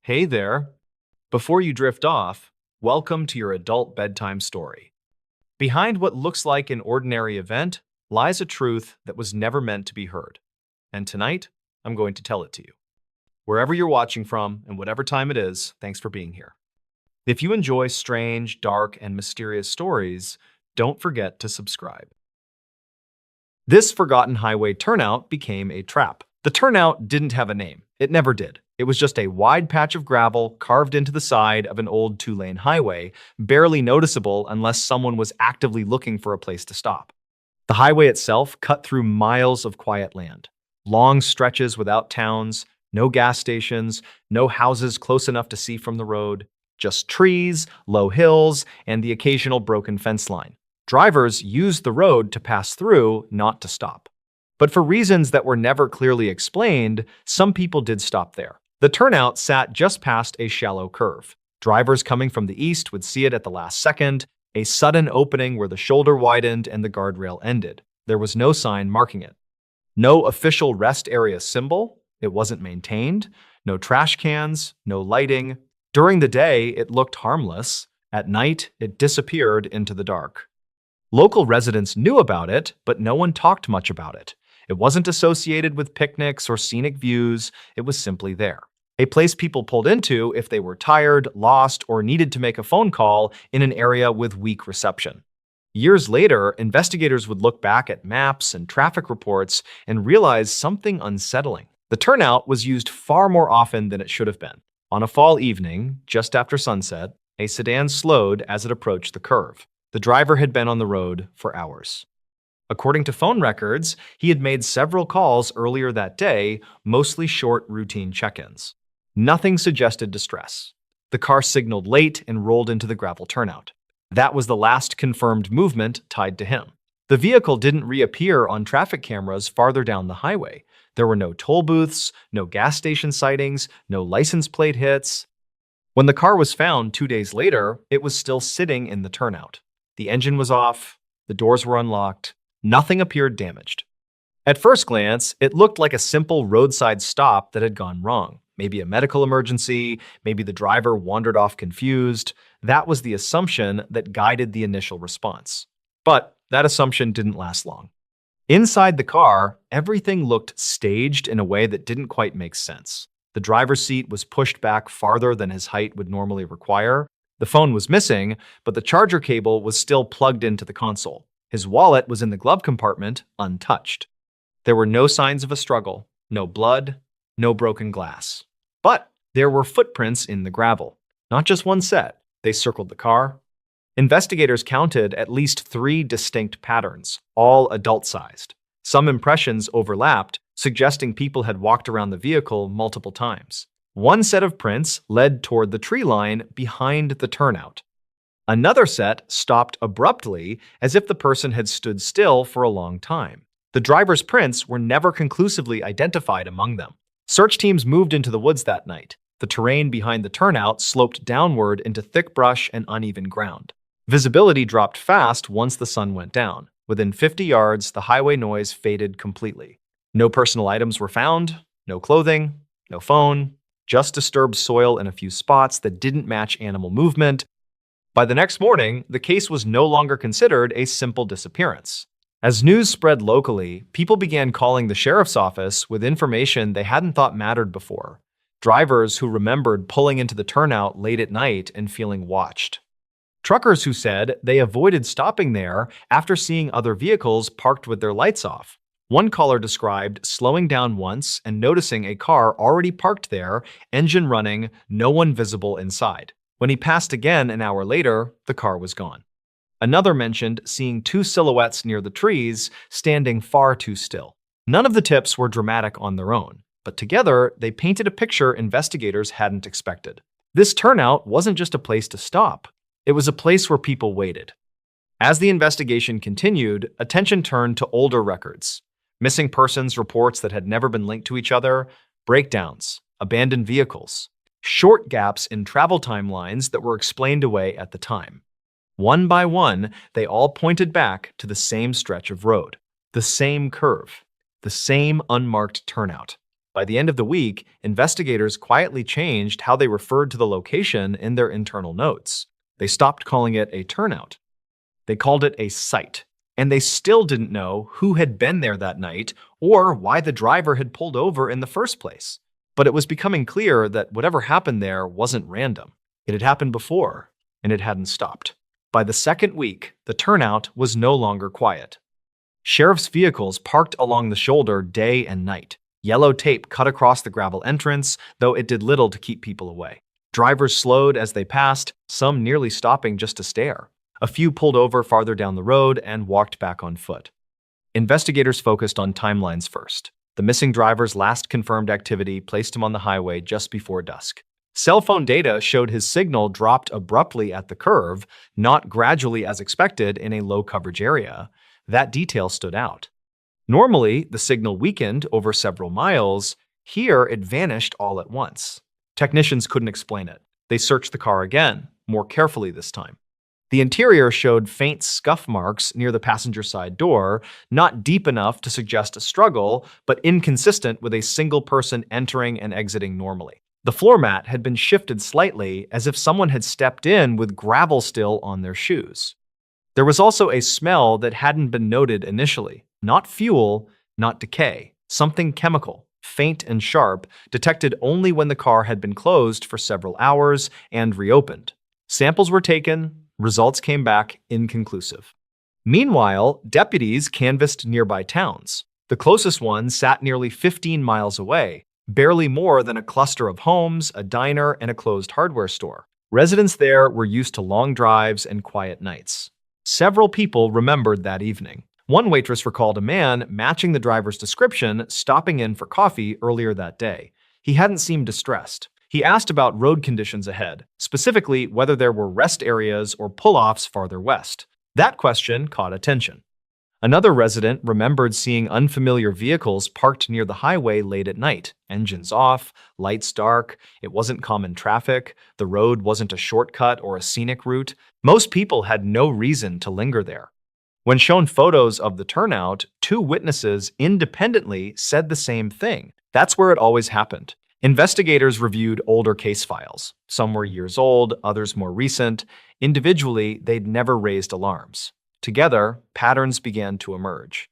Hey there. Before you drift off, welcome to your adult bedtime story. Behind what looks like an ordinary event lies a truth that was never meant to be heard. And tonight, I'm going to tell it to you. Wherever you're watching from and whatever time it is, thanks for being here. If you enjoy strange, dark, and mysterious stories, don't forget to subscribe. This forgotten highway turnout became a trap. The turnout didn't have a name. It never did. It was just a wide patch of gravel carved into the side of an old two-lane highway, barely noticeable unless someone was actively looking for a place to stop. The highway itself cut through miles of quiet land. Long stretches without towns, no gas stations, no houses close enough to see from the road, just trees, low hills, and the occasional broken fence line. Drivers used the road to pass through, not to stop. But for reasons that were never clearly explained, some people did stop there. The turnout sat just past a shallow curve. Drivers coming from the east would see it at the last second, a sudden opening where the shoulder widened and the guardrail ended. There was no sign marking it. No official rest area symbol. It wasn't maintained. No trash cans, no lighting. During the day, it looked harmless. At night, it disappeared into the dark. Local residents knew about it, but no one talked much about it. It wasn't associated with picnics or scenic views. It was simply there. A place people pulled into if they were tired, lost, or needed to make a phone call in an area with weak reception. Years later, investigators would look back at maps and traffic reports and realize something unsettling. The turnout was used far more often than it should have been. On a fall evening, just after sunset, a sedan slowed as it approached the curve. The driver had been on the road for hours. According to phone records, he had made several calls earlier that day, mostly short, routine check-ins. Nothing suggested distress. The car signaled late and rolled into the gravel turnout. That was the last confirmed movement tied to him. The vehicle didn't reappear on traffic cameras farther down the highway. There were no toll booths, no gas station sightings, no license plate hits. When the car was found 2 days later, it was still sitting in the turnout. The engine was off, the doors were unlocked, nothing appeared damaged. At first glance, it looked like a simple roadside stop that had gone wrong. Maybe a medical emergency, maybe the driver wandered off confused. That was the assumption that guided the initial response. But that assumption didn't last long. Inside the car, everything looked staged in a way that didn't quite make sense. The driver's seat was pushed back farther than his height would normally require. The phone was missing, but the charger cable was still plugged into the console. His wallet was in the glove compartment, untouched. There were no signs of a struggle, no blood, no broken glass. But there were footprints in the gravel. Not just one set. They circled the car. Investigators counted at least 3 distinct patterns, all adult-sized. Some impressions overlapped, suggesting people had walked around the vehicle multiple times. One set of prints led toward the tree line behind the turnout. Another set stopped abruptly, as if the person had stood still for a long time. The driver's prints were never conclusively identified among them. Search teams moved into the woods that night. The terrain behind the turnout sloped downward into thick brush and uneven ground. Visibility dropped fast once the sun went down. Within 50 yards, the highway noise faded completely. No personal items were found, no clothing, no phone, just disturbed soil in a few spots that didn't match animal movement. By the next morning, the case was no longer considered a simple disappearance. As news spread locally, people began calling the sheriff's office with information they hadn't thought mattered before. Drivers who remembered pulling into the turnout late at night and feeling watched. Truckers who said they avoided stopping there after seeing other vehicles parked with their lights off. One caller described slowing down once and noticing a car already parked there, engine running, no one visible inside. When he passed again an hour later, the car was gone. Another mentioned seeing 2 silhouettes near the trees, standing far too still. None of the tips were dramatic on their own, but together they painted a picture investigators hadn't expected. This turnout wasn't just a place to stop. It was a place where people waited. As the investigation continued, attention turned to older records. Missing persons reports that had never been linked to each other, breakdowns, abandoned vehicles, short gaps in travel timelines that were explained away at the time. One by one, they all pointed back to the same stretch of road, the same curve, the same unmarked turnout. By the end of the week, investigators quietly changed how they referred to the location in their internal notes. They stopped calling it a turnout. They called it a site. And they still didn't know who had been there that night or why the driver had pulled over in the first place. But it was becoming clear that whatever happened there wasn't random. It had happened before, and it hadn't stopped. By the second week, the turnout was no longer quiet. Sheriff's vehicles parked along the shoulder day and night. Yellow tape cut across the gravel entrance, though it did little to keep people away. Drivers slowed as they passed, some nearly stopping just to stare. A few pulled over farther down the road and walked back on foot. Investigators focused on timelines first. The missing driver's last confirmed activity placed him on the highway just before dusk. Cell phone data showed his signal dropped abruptly at the curve, not gradually as expected in a low-coverage area. That detail stood out. Normally, the signal weakened over several miles. Here, it vanished all at once. Technicians couldn't explain it. They searched the car again, more carefully this time. The interior showed faint scuff marks near the passenger side door, not deep enough to suggest a struggle, but inconsistent with a single person entering and exiting normally. The floor mat had been shifted slightly, as if someone had stepped in with gravel still on their shoes. There was also a smell that hadn't been noted initially. Not fuel, not decay. Something chemical, faint and sharp, detected only when the car had been closed for several hours and reopened. Samples were taken. Results came back inconclusive. Meanwhile, deputies canvassed nearby towns. The closest one sat nearly 15 miles away, barely more than a cluster of homes, a diner, and a closed hardware store. Residents there were used to long drives and quiet nights. Several people remembered that evening. One waitress recalled a man matching the driver's description stopping in for coffee earlier that day. He hadn't seemed distressed. He asked about road conditions ahead, specifically whether there were rest areas or pull-offs farther west. That question caught attention. Another resident remembered seeing unfamiliar vehicles parked near the highway late at night, engines off, lights dark. It wasn't common traffic. The road wasn't a shortcut or a scenic route. Most people had no reason to linger there. When shown photos of the turnout, two witnesses independently said the same thing. That's where it always happened. Investigators reviewed older case files. Some were years old, others more recent. Individually, they'd never raised alarms. Together, patterns began to emerge.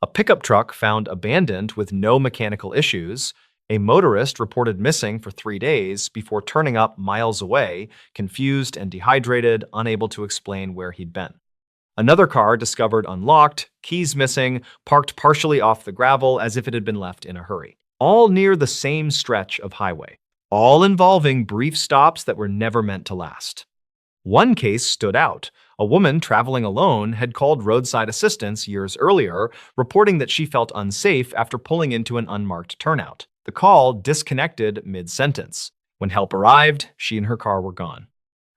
A pickup truck found abandoned with no mechanical issues. A motorist reported missing for 3 days before turning up miles away, confused and dehydrated, unable to explain where he'd been. Another car discovered unlocked, keys missing, parked partially off the gravel as if it had been left in a hurry. All near the same stretch of highway, all involving brief stops that were never meant to last. One case stood out. A woman traveling alone had called roadside assistance years earlier, reporting that she felt unsafe after pulling into an unmarked turnout. The call disconnected mid-sentence. When help arrived, she and her car were gone.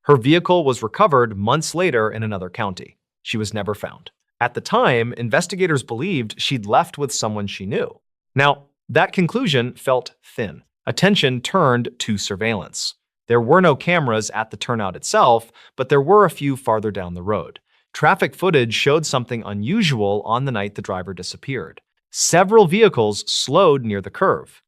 Her vehicle was recovered months later in another county. She was never found. At the time, investigators believed she'd left with someone she knew. Now, that conclusion felt thin. Attention turned to surveillance. There were no cameras at the turnout itself, but there were a few farther down the road. Traffic footage showed something unusual on the night the driver disappeared. Several vehicles slowed near the curve.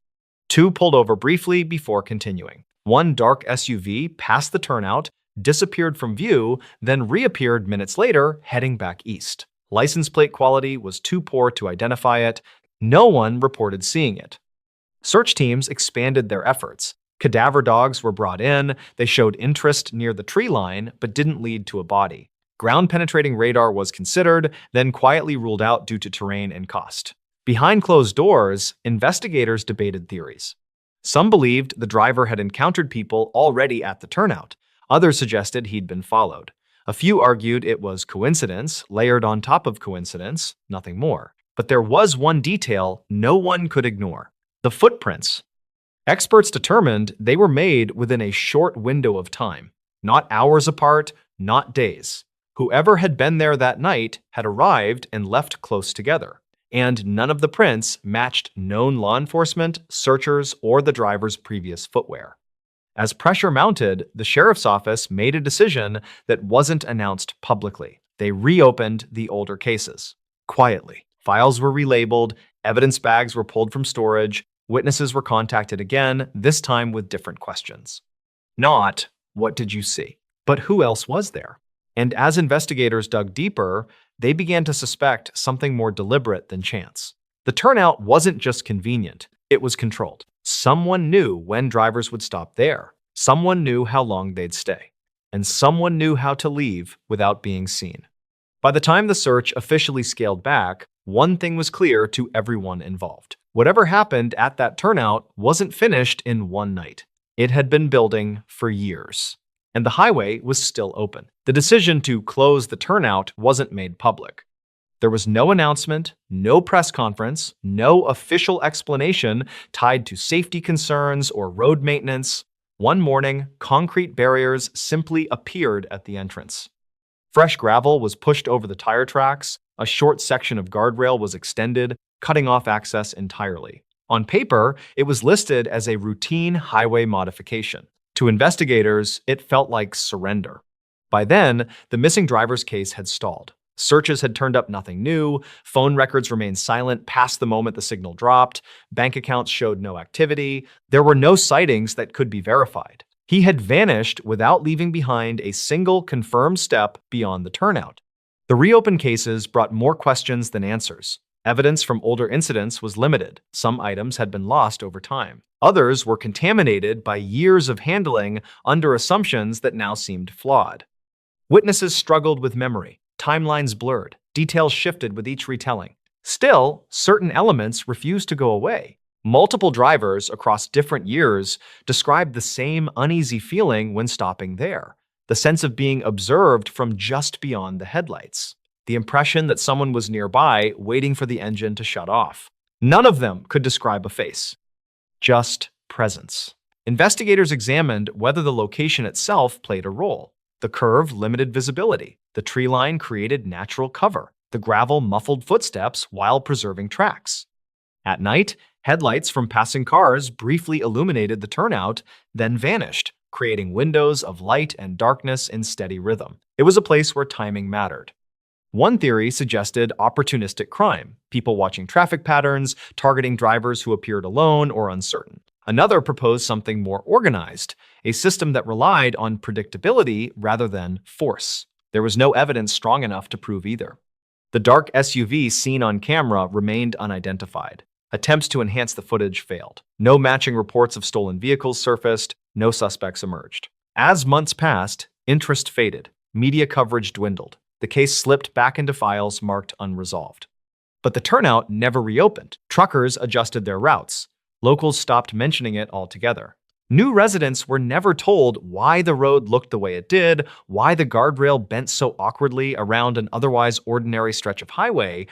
Two pulled over briefly before continuing. One dark SUV passed the turnout, disappeared from view, then reappeared minutes later, heading back east. License plate quality was too poor to identify it. No one reported seeing it. Search teams expanded their efforts. Cadaver dogs were brought in. They showed interest near the tree line, but didn't lead to a body. Ground-penetrating radar was considered, then quietly ruled out due to terrain and cost. Behind closed doors, investigators debated theories. Some believed the driver had encountered people already at the turnout. Others suggested he'd been followed. A few argued it was coincidence, layered on top of coincidence, nothing more. But there was one detail no one could ignore: the footprints. Experts determined they were made within a short window of time, not hours apart, not days. Whoever had been there that night had arrived and left close together, and none of the prints matched known law enforcement, searchers, or the driver's previous footwear. As pressure mounted, the sheriff's office made a decision that wasn't announced publicly. They reopened the older cases. Quietly. Files were relabeled, evidence bags were pulled from storage, Witnesses were contacted again, this time with different questions. Not, what did you see? But who else was there? And as investigators dug deeper, they began to suspect something more deliberate than chance. The turnout wasn't just convenient, it was controlled. Someone knew when drivers would stop there. Someone knew how long they'd stay. And someone knew how to leave without being seen. By the time the search officially scaled back, one thing was clear to everyone involved. Whatever happened at that turnout wasn't finished in one night. It had been building for years. And the highway was still open. The decision to close the turnout wasn't made public. There was no announcement, no press conference, no official explanation tied to safety concerns or road maintenance. One morning, concrete barriers simply appeared at the entrance. Fresh gravel was pushed over the tire tracks, a short section of guardrail was extended, cutting off access entirely. On paper, it was listed as a routine highway modification. To investigators, it felt like surrender. By then, the missing driver's case had stalled. Searches had turned up nothing new, phone records remained silent past the moment the signal dropped, bank accounts showed no activity, there were no sightings that could be verified. He had vanished without leaving behind a single confirmed step beyond the turnout. The reopened cases brought more questions than answers. Evidence from older incidents was limited. Some items had been lost over time. Others were contaminated by years of handling under assumptions that now seemed flawed. Witnesses struggled with memory. Timelines blurred. Details shifted with each retelling. Still, certain elements refused to go away. Multiple drivers across different years described the same uneasy feeling when stopping there. The sense of being observed from just beyond the headlights. The impression that someone was nearby waiting for the engine to shut off. None of them could describe a face. Just presence. Investigators examined whether the location itself played a role. The curve limited visibility. The tree line created natural cover. The gravel muffled footsteps while preserving tracks. At night, headlights from passing cars briefly illuminated the turnout, then vanished, creating windows of light and darkness in steady rhythm. It was a place where timing mattered. One theory suggested opportunistic crime, people watching traffic patterns, targeting drivers who appeared alone or uncertain. Another proposed something more organized, a system that relied on predictability rather than force. There was no evidence strong enough to prove either. The dark SUV seen on camera remained unidentified. Attempts to enhance the footage failed. No matching reports of stolen vehicles surfaced. No suspects emerged. As months passed, interest faded. Media coverage dwindled. The case slipped back into files marked unresolved. But the turnout never reopened. Truckers adjusted their routes. Locals stopped mentioning it altogether. New residents were never told why the road looked the way it did, why the guardrail bent so awkwardly around an otherwise ordinary stretch of highway.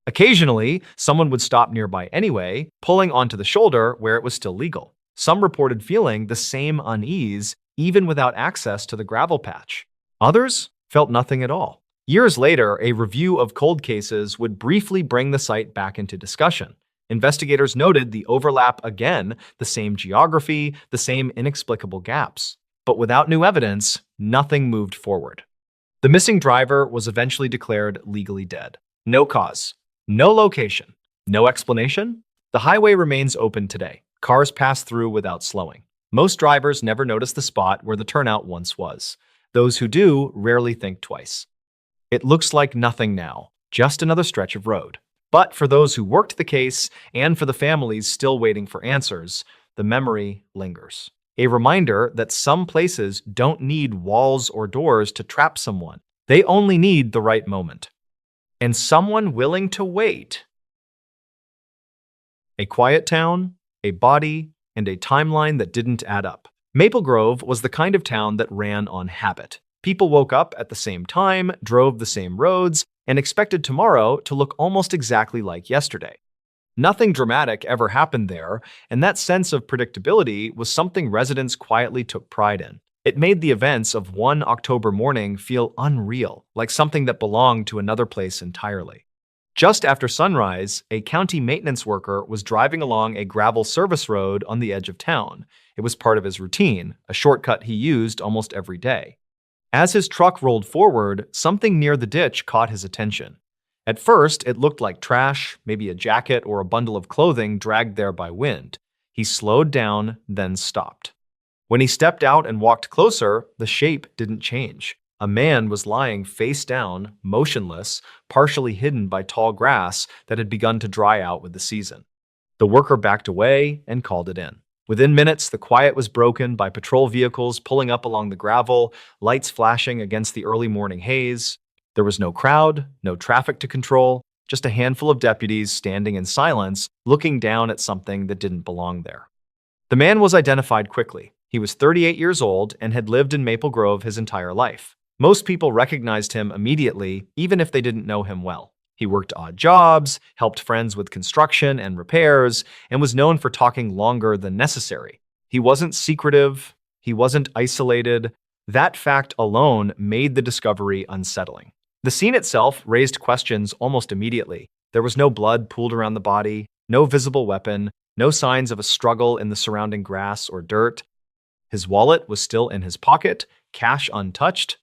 Occasionally, someone would stop nearby anyway, pulling onto the shoulder where it was still legal. Some reported feeling the same unease, even without access to the gravel patch. Others felt nothing at all. Years later, a review of cold cases would briefly bring the site back into discussion. Investigators noted the overlap again, the same geography, the same inexplicable gaps. But without new evidence, nothing moved forward. The missing driver was eventually declared legally dead. No cause, no location, no explanation. The highway remains open today. Cars pass through without slowing. Most drivers never notice the spot where the turnout once was. Those who do rarely think twice. It looks like nothing now, just another stretch of road. But for those who worked the case and for the families still waiting for answers, the memory lingers. A reminder that some places don't need walls or doors to trap someone. They only need the right moment. And someone willing to wait. A quiet town, a body, and a timeline that didn't add up. Maple Grove was the kind of town that ran on habit. People woke up at the same time, drove the same roads, and expected tomorrow to look almost exactly like yesterday. Nothing dramatic ever happened there, and that sense of predictability was something residents quietly took pride in. It made the events of one October morning feel unreal, like something that belonged to another place entirely. Just after sunrise, a county maintenance worker was driving along a gravel service road on the edge of town. It was part of his routine, a shortcut he used almost every day. As his truck rolled forward, something near the ditch caught his attention. At first, it looked like trash, maybe a jacket or a bundle of clothing dragged there by wind. He slowed down, then stopped. When he stepped out and walked closer, the shape didn't change. A man was lying face down, motionless, partially hidden by tall grass that had begun to dry out with the season. The worker backed away and called it in. Within minutes, the quiet was broken by patrol vehicles pulling up along the gravel, lights flashing against the early morning haze. There was no crowd, no traffic to control, just a handful of deputies standing in silence, looking down at something that didn't belong there. The man was identified quickly. He was 38 years old and had lived in Maple Grove his entire life. Most people recognized him immediately, even if they didn't know him well. He worked odd jobs, helped friends with construction and repairs, and was known for talking longer than necessary. He wasn't secretive, he wasn't isolated. That fact alone made the discovery unsettling. The scene itself raised questions almost immediately. There was no blood pooled around the body, no visible weapon, no signs of a struggle in the surrounding grass or dirt. His wallet was still in his pocket, cash untouched.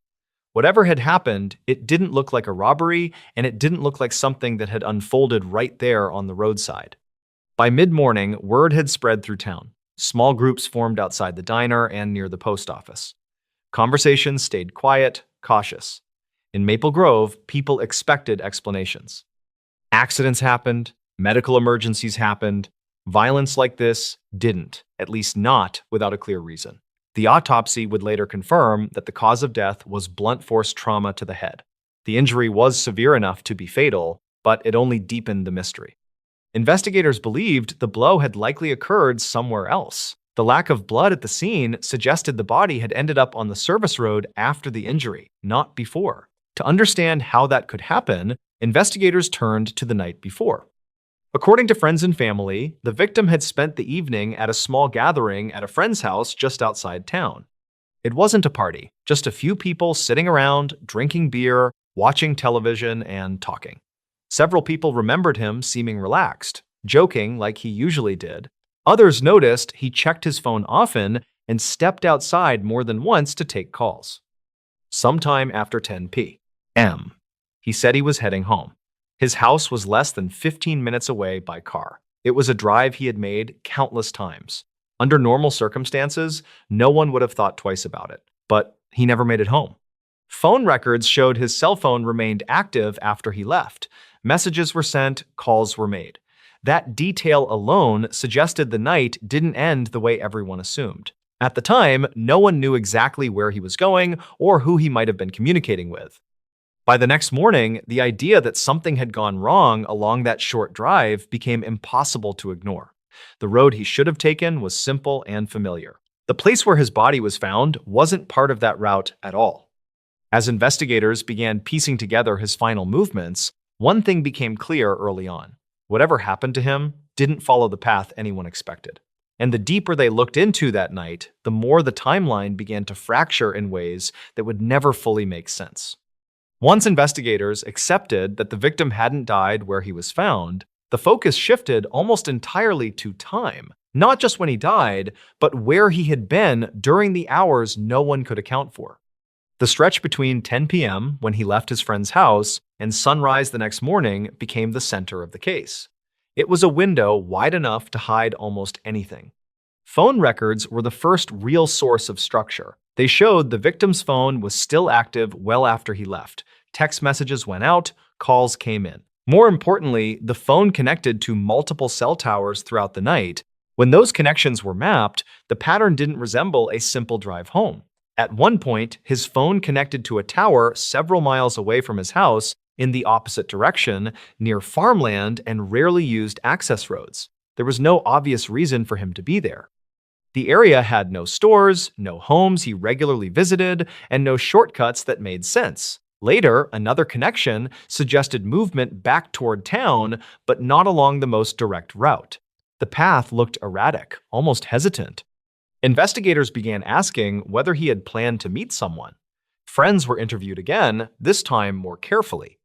Whatever had happened, it didn't look like a robbery, and it didn't look like something that had unfolded right there on the roadside. By mid-morning, word had spread through town. Small groups formed outside the diner and near the post office. Conversations stayed quiet, cautious. In Maple Grove, people expected explanations. Accidents happened, medical emergencies happened. Violence like this didn't, at least not without a clear reason. The autopsy would later confirm that the cause of death was blunt force trauma to the head. The injury was severe enough to be fatal, but it only deepened the mystery. Investigators believed the blow had likely occurred somewhere else. The lack of blood at the scene suggested the body had ended up on the service road after the injury, not before. To understand how that could happen, investigators turned to the night before. According to friends and family, the victim had spent the evening at a small gathering at a friend's house just outside town. It wasn't a party, just a few people sitting around, drinking beer, watching television, and talking. Several people remembered him seeming relaxed, joking like he usually did. Others noticed he checked his phone often and stepped outside more than once to take calls. Sometime after 10 p.m., he said he was heading home. His house was less than 15 minutes away by car. It was a drive he had made countless times. Under normal circumstances, no one would have thought twice about it, but he never made it home. Phone records showed his cell phone remained active after he left. Messages were sent, calls were made. That detail alone suggested the night didn't end the way everyone assumed. At the time, no one knew exactly where he was going or who he might have been communicating with. By the next morning, the idea that something had gone wrong along that short drive became impossible to ignore. The road he should have taken was simple and familiar. The place where his body was found wasn't part of that route at all. As investigators began piecing together his final movements, one thing became clear early on. Whatever happened to him didn't follow the path anyone expected. And the deeper they looked into that night, the more the timeline began to fracture in ways that would never fully make sense. Once investigators accepted that the victim hadn't died where he was found, the focus shifted almost entirely to time, not just when he died, but where he had been during the hours no one could account for. The stretch between 10 p.m., when he left his friend's house, and sunrise the next morning became the center of the case. It was a window wide enough to hide almost anything. Phone records were the first real source of structure. They showed the victim's phone was still active well after he left. Text messages went out, calls came in. More importantly, the phone connected to multiple cell towers throughout the night. When those connections were mapped, the pattern didn't resemble a simple drive home. At one point, his phone connected to a tower several miles away from his house in the opposite direction, near farmland and rarely used access roads. There was no obvious reason for him to be there. The area had no stores, no homes he regularly visited, and no shortcuts that made sense. Later, another connection suggested movement back toward town, but not along the most direct route. The path looked erratic, almost hesitant. Investigators began asking whether he had planned to meet someone. Friends were interviewed again, this time more carefully.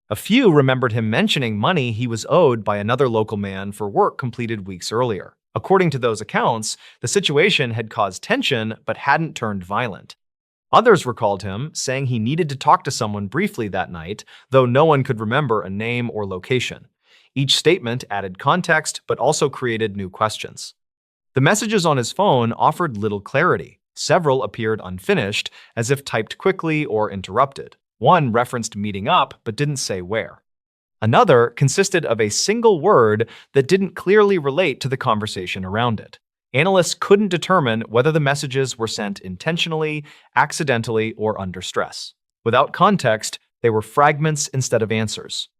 A few remembered him mentioning money he was owed by another local man for work completed weeks earlier. According to those accounts, the situation had caused tension but hadn't turned violent. Others recalled him, saying he needed to talk to someone briefly that night, though no one could remember a name or location. Each statement added context, but also created new questions. The messages on his phone offered little clarity. Several appeared unfinished, as if typed quickly or interrupted. One referenced meeting up, but didn't say where. Another consisted of a single word that didn't clearly relate to the conversation around it. Analysts couldn't determine whether the messages were sent intentionally, accidentally, or under stress. Without context, they were fragments instead of answers.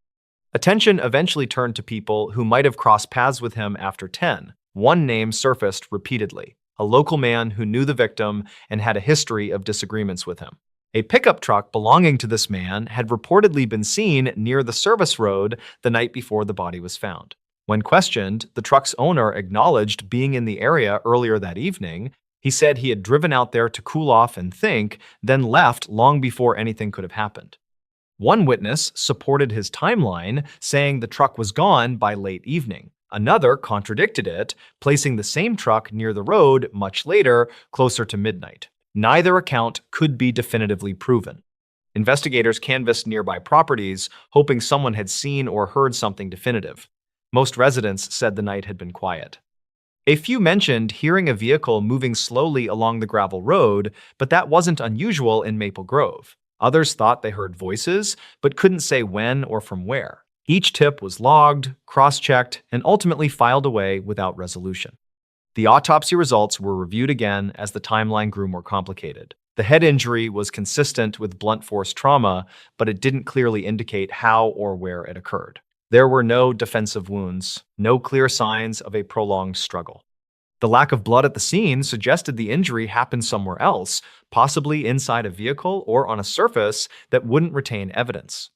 Attention eventually turned to people who might have crossed paths with him after 10. One name surfaced repeatedly, a local man who knew the victim and had a history of disagreements with him. A pickup truck belonging to this man had reportedly been seen near the service road the night before the body was found. When questioned, the truck's owner acknowledged being in the area earlier that evening. He said he had driven out there to cool off and think, then left long before anything could have happened. One witness supported his timeline, saying the truck was gone by late evening. Another contradicted it, placing the same truck near the road much later, closer to midnight. Neither account could be definitively proven. Investigators canvassed nearby properties, hoping someone had seen or heard something definitive. Most residents said the night had been quiet. A few mentioned hearing a vehicle moving slowly along the gravel road, but that wasn't unusual in Maple Grove. Others thought they heard voices, but couldn't say when or from where. Each tip was logged, cross-checked, and ultimately filed away without resolution. The autopsy results were reviewed again as the timeline grew more complicated. The head injury was consistent with blunt force trauma, but it didn't clearly indicate how or where it occurred. There were no defensive wounds, no clear signs of a prolonged struggle. The lack of blood at the scene suggested the injury happened somewhere else, possibly inside a vehicle or on a surface that wouldn't retain evidence.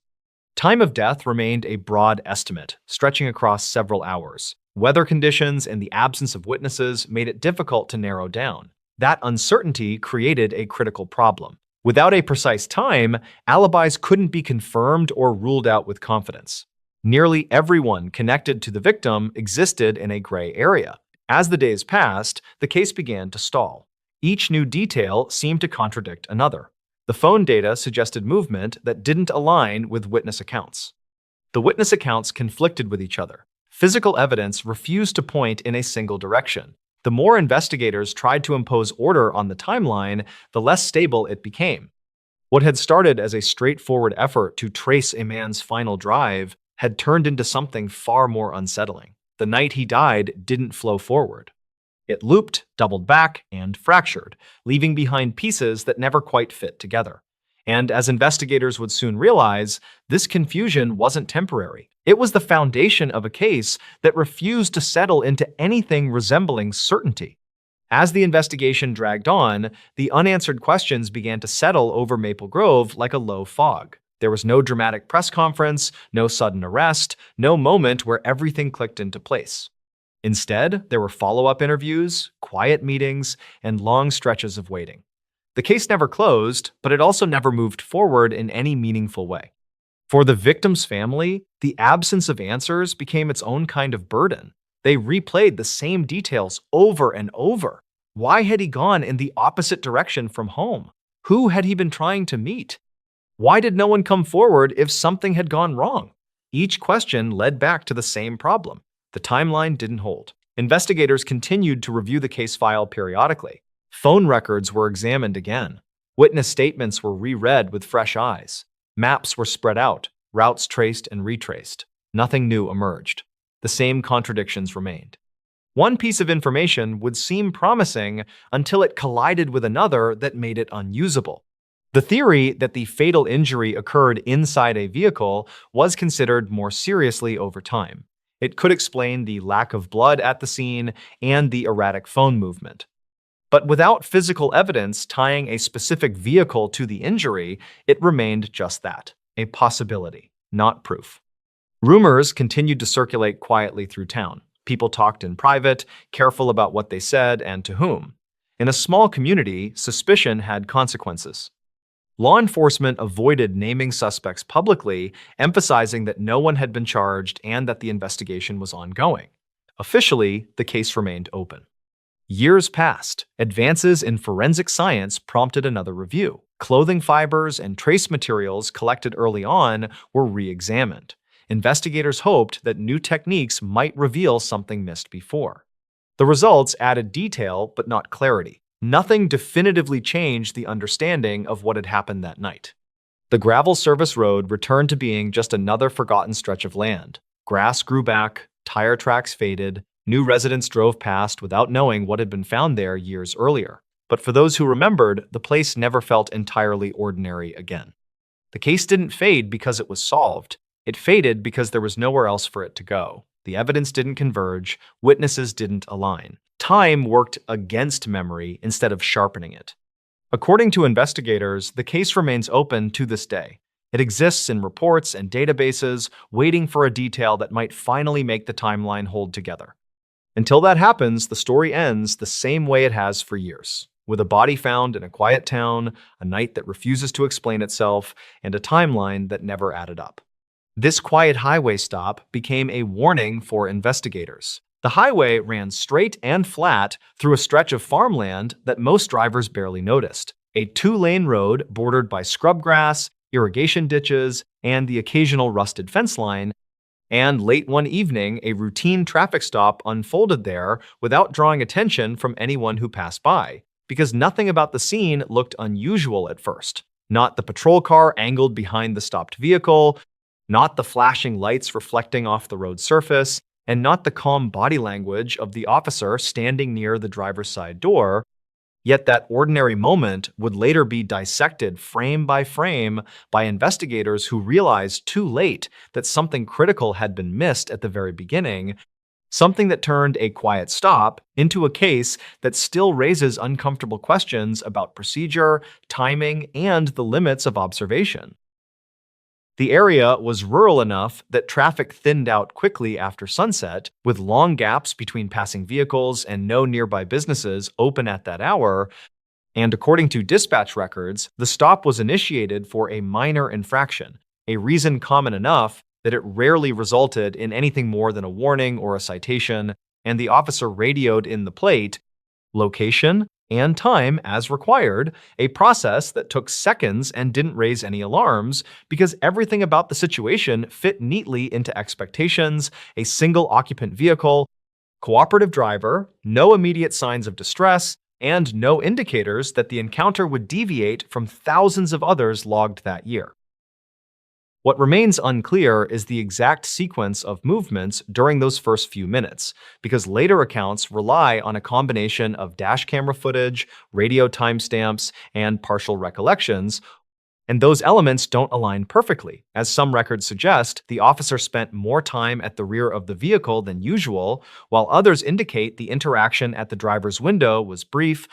Time of death remained a broad estimate, stretching across several hours. Weather conditions and the absence of witnesses made it difficult to narrow down. That uncertainty created a critical problem. Without a precise time, alibis couldn't be confirmed or ruled out with confidence. Nearly everyone connected to the victim existed in a gray area. As the days passed, the case began to stall. Each new detail seemed to contradict another. The phone data suggested movement that didn't align with witness accounts. The witness accounts conflicted with each other. Physical evidence refused to point in a single direction. The more investigators tried to impose order on the timeline, the less stable it became. What had started as a straightforward effort to trace a man's final drive had turned into something far more unsettling. The night he died didn't flow forward. It looped, doubled back, and fractured, leaving behind pieces that never quite fit together. And as investigators would soon realize, this confusion wasn't temporary. It was the foundation of a case that refused to settle into anything resembling certainty. As the investigation dragged on, the unanswered questions began to settle over Maple Grove like a low fog. There was no dramatic press conference, no sudden arrest, no moment where everything clicked into place. Instead, there were follow-up interviews, quiet meetings, and long stretches of waiting. The case never closed, but it also never moved forward in any meaningful way. For the victim's family, the absence of answers became its own kind of burden. They replayed the same details over and over. Why had he gone in the opposite direction from home? Who had he been trying to meet? Why did no one come forward if something had gone wrong? Each question led back to the same problem. The timeline didn't hold. Investigators continued to review the case file periodically. Phone records were examined again. Witness statements were reread with fresh eyes. Maps were spread out, routes traced and retraced. Nothing new emerged. The same contradictions remained. One piece of information would seem promising until it collided with another that made it unusable. The theory that the fatal injury occurred inside a vehicle was considered more seriously over time. It could explain the lack of blood at the scene and the erratic phone movement. But without physical evidence tying a specific vehicle to the injury, it remained just that, a possibility, not proof. Rumors continued to circulate quietly through town. People talked in private, careful about what they said and to whom. In a small community, suspicion had consequences. Law enforcement avoided naming suspects publicly, emphasizing that no one had been charged and that the investigation was ongoing. Officially, the case remained open. Years passed. Advances in forensic science prompted another review. Clothing fibers and trace materials collected early on were re-examined. Investigators hoped that new techniques might reveal something missed before. The results added detail but not clarity. Nothing definitively changed the understanding of what had happened that night. The gravel service road returned to being just another forgotten stretch of land. Grass grew back, tire tracks faded, new residents drove past without knowing what had been found there years earlier. But for those who remembered, the place never felt entirely ordinary again. The case didn't fade because it was solved. It faded because there was nowhere else for it to go. The evidence didn't converge, witnesses didn't align. Time worked against memory instead of sharpening it. According to investigators, the case remains open to this day. It exists in reports and databases, waiting for a detail that might finally make the timeline hold together. Until that happens, the story ends the same way it has for years, with a body found in a quiet town, a night that refuses to explain itself, and a timeline that never added up. This quiet highway stop became a warning for investigators. The highway ran straight and flat through a stretch of farmland that most drivers barely noticed. A two-lane road bordered by scrub grass, irrigation ditches, and the occasional rusted fence line. And late one evening, a routine traffic stop unfolded there without drawing attention from anyone who passed by, because nothing about the scene looked unusual at first. Not the patrol car angled behind the stopped vehicle, not the flashing lights reflecting off the road surface, and not the calm body language of the officer standing near the driver's side door. Yet that ordinary moment would later be dissected frame by frame by investigators who realized too late that something critical had been missed at the very beginning, something that turned a quiet stop into a case that still raises uncomfortable questions about procedure, timing, and the limits of observation. The area was rural enough that traffic thinned out quickly after sunset, with long gaps between passing vehicles and no nearby businesses open at that hour. And according to dispatch records, the stop was initiated for a minor infraction, a reason common enough that it rarely resulted in anything more than a warning or a citation, and the officer radioed in the plate, location, and time as required, a process that took seconds and didn't raise any alarms because everything about the situation fit neatly into expectations: a single occupant vehicle, cooperative driver, no immediate signs of distress, and no indicators that the encounter would deviate from thousands of others logged that year. What remains unclear is the exact sequence of movements during those first few minutes, because later accounts rely on a combination of dash camera footage, radio timestamps, and partial recollections, and those elements don't align perfectly. As some records suggest, the officer spent more time at the rear of the vehicle than usual, while others indicate the interaction at the driver's window was brief,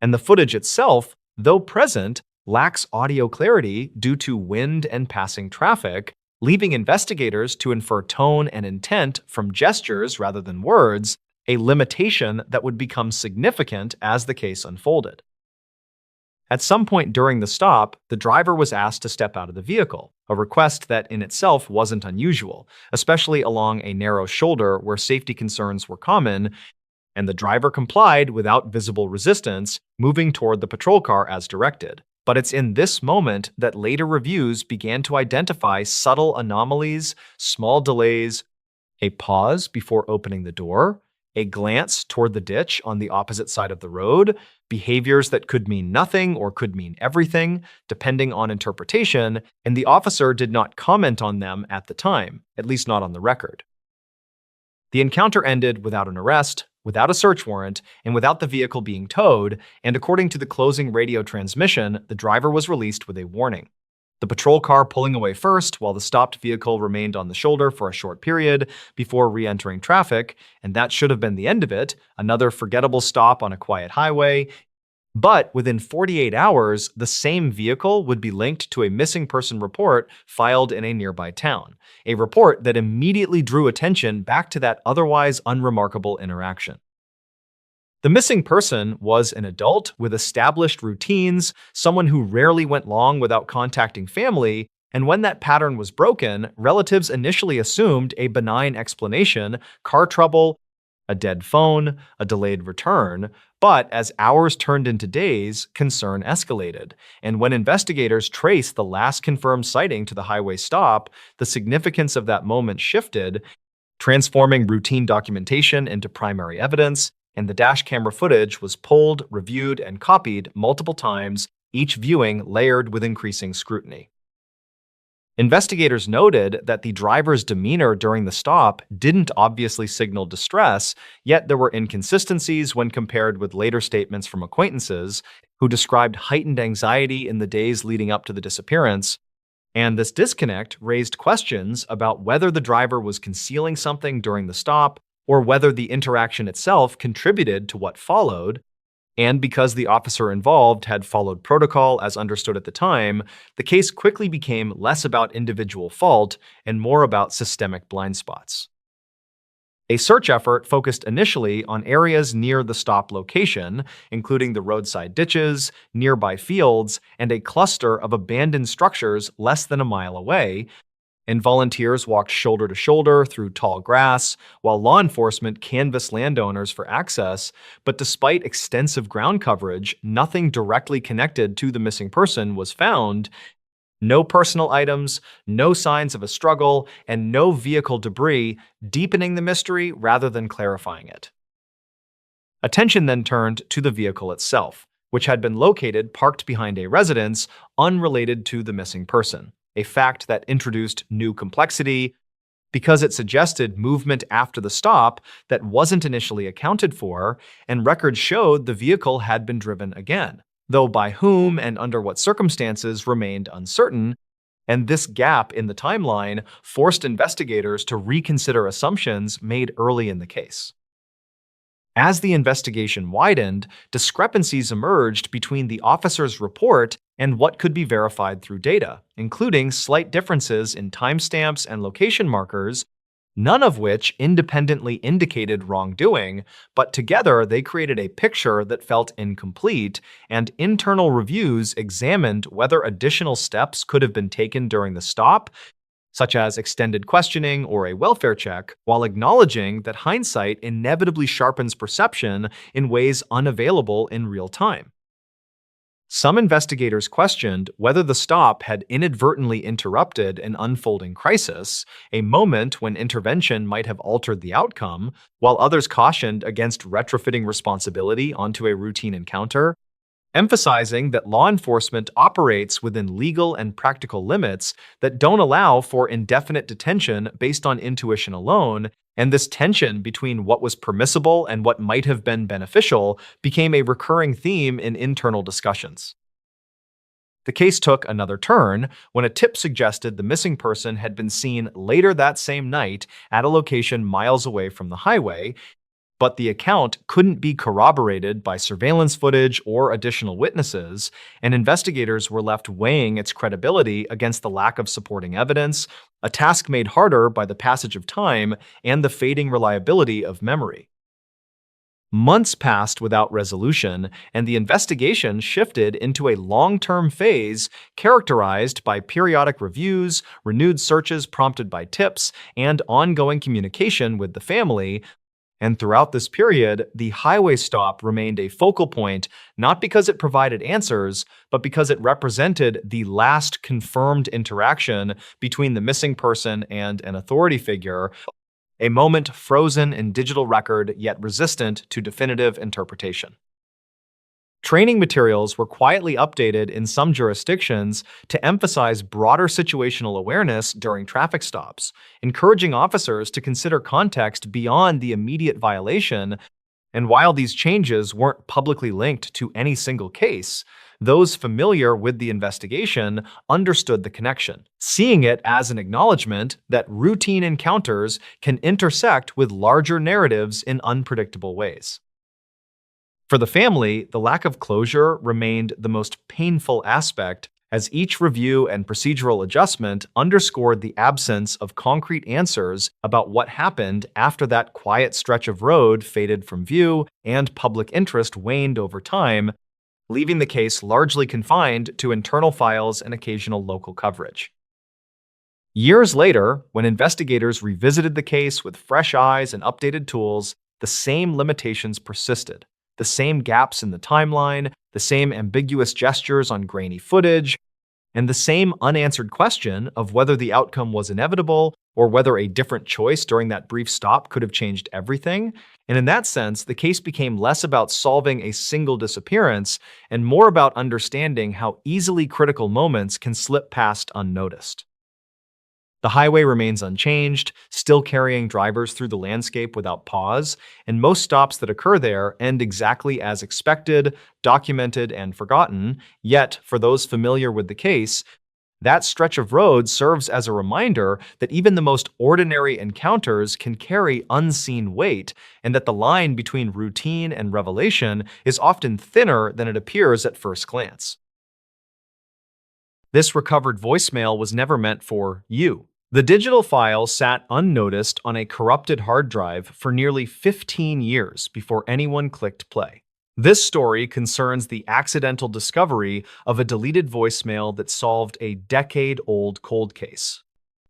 and the footage itself, though present, lacks audio clarity due to wind and passing traffic, leaving investigators to infer tone and intent from gestures rather than words, a limitation that would become significant as the case unfolded. At some point during the stop, the driver was asked to step out of the vehicle, a request that in itself wasn't unusual, especially along a narrow shoulder where safety concerns were common, and the driver complied without visible resistance, moving toward the patrol car as directed. But it's in this moment that later reviews began to identify subtle anomalies, small delays, a pause before opening the door, a glance toward the ditch on the opposite side of the road, behaviors that could mean nothing or could mean everything, depending on interpretation, and the officer did not comment on them at the time, at least not on the record. The encounter ended without an arrest, without a search warrant, and without the vehicle being towed, and according to the closing radio transmission, the driver was released with a warning. The patrol car pulling away first, while the stopped vehicle remained on the shoulder for a short period before re-entering traffic, and that should have been the end of it, another forgettable stop on a quiet highway. But within 48 hours, the same vehicle would be linked to a missing person report filed in a nearby town, a report that immediately drew attention back to that otherwise unremarkable interaction. The missing person was an adult with established routines, someone who rarely went long without contacting family, and when that pattern was broken, relatives initially assumed a benign explanation: car trouble, a dead phone, a delayed return. But as hours turned into days, concern escalated. And when investigators traced the last confirmed sighting to the highway stop, the significance of that moment shifted, transforming routine documentation into primary evidence, and the dash camera footage was pulled, reviewed, and copied multiple times, each viewing layered with increasing scrutiny. Investigators noted that the driver's demeanor during the stop didn't obviously signal distress, yet there were inconsistencies when compared with later statements from acquaintances who described heightened anxiety in the days leading up to the disappearance. And this disconnect raised questions about whether the driver was concealing something during the stop or whether the interaction itself contributed to what followed. And because the officer involved had followed protocol as understood at the time, the case quickly became less about individual fault and more about systemic blind spots. A search effort focused initially on areas near the stop location, including the roadside ditches, nearby fields, and a cluster of abandoned structures less than a mile away, and volunteers walked shoulder to shoulder through tall grass, while law enforcement canvassed landowners for access. But despite extensive ground coverage, nothing directly connected to the missing person was found. No personal items, no signs of a struggle, and no vehicle debris, deepening the mystery rather than clarifying it. Attention then turned to the vehicle itself, which had been located parked behind a residence unrelated to the missing person, a fact that introduced new complexity because it suggested movement after the stop that wasn't initially accounted for, and records showed the vehicle had been driven again, though by whom and under what circumstances remained uncertain, and this gap in the timeline forced investigators to reconsider assumptions made early in the case. As the investigation widened, discrepancies emerged between the officer's report and what could be verified through data, including slight differences in timestamps and location markers, none of which independently indicated wrongdoing, but together they created a picture that felt incomplete, and internal reviews examined whether additional steps could have been taken during the stop, such as extended questioning or a welfare check, while acknowledging that hindsight inevitably sharpens perception in ways unavailable in real time. Some investigators questioned whether the stop had inadvertently interrupted an unfolding crisis, a moment when intervention might have altered the outcome, while others cautioned against retrofitting responsibility onto a routine encounter, emphasizing that law enforcement operates within legal and practical limits that don't allow for indefinite detention based on intuition alone, and this tension between what was permissible and what might have been beneficial became a recurring theme in internal discussions. The case took another turn when a tip suggested the missing person had been seen later that same night at a location miles away from the highway, but the account couldn't be corroborated by surveillance footage or additional witnesses, and investigators were left weighing its credibility against the lack of supporting evidence, a task made harder by the passage of time and the fading reliability of memory. Months passed without resolution, and the investigation shifted into a long-term phase characterized by periodic reviews, renewed searches prompted by tips, and ongoing communication with the family. And throughout this period, the highway stop remained a focal point, not because it provided answers, but because it represented the last confirmed interaction between the missing person and an authority figure, a moment frozen in digital record yet resistant to definitive interpretation. Training materials were quietly updated in some jurisdictions to emphasize broader situational awareness during traffic stops, encouraging officers to consider context beyond the immediate violation. And while these changes weren't publicly linked to any single case, those familiar with the investigation understood the connection, seeing it as an acknowledgement that routine encounters can intersect with larger narratives in unpredictable ways. For the family, the lack of closure remained the most painful aspect, as each review and procedural adjustment underscored the absence of concrete answers about what happened after that quiet stretch of road faded from view and public interest waned over time, leaving the case largely confined to internal files and occasional local coverage. Years later, when investigators revisited the case with fresh eyes and updated tools, the same limitations persisted. The same gaps in the timeline, the same ambiguous gestures on grainy footage, and the same unanswered question of whether the outcome was inevitable or whether a different choice during that brief stop could have changed everything. And in that sense, the case became less about solving a single disappearance and more about understanding how easily critical moments can slip past unnoticed. The highway remains unchanged, still carrying drivers through the landscape without pause, and most stops that occur there end exactly as expected, documented, and forgotten. Yet, for those familiar with the case, that stretch of road serves as a reminder that even the most ordinary encounters can carry unseen weight, and that the line between routine and revelation is often thinner than it appears at first glance. This recovered voicemail was never meant for you. The digital file sat unnoticed on a corrupted hard drive for nearly 15 years before anyone clicked play. This story concerns the accidental discovery of a deleted voicemail that solved a decade-old cold case.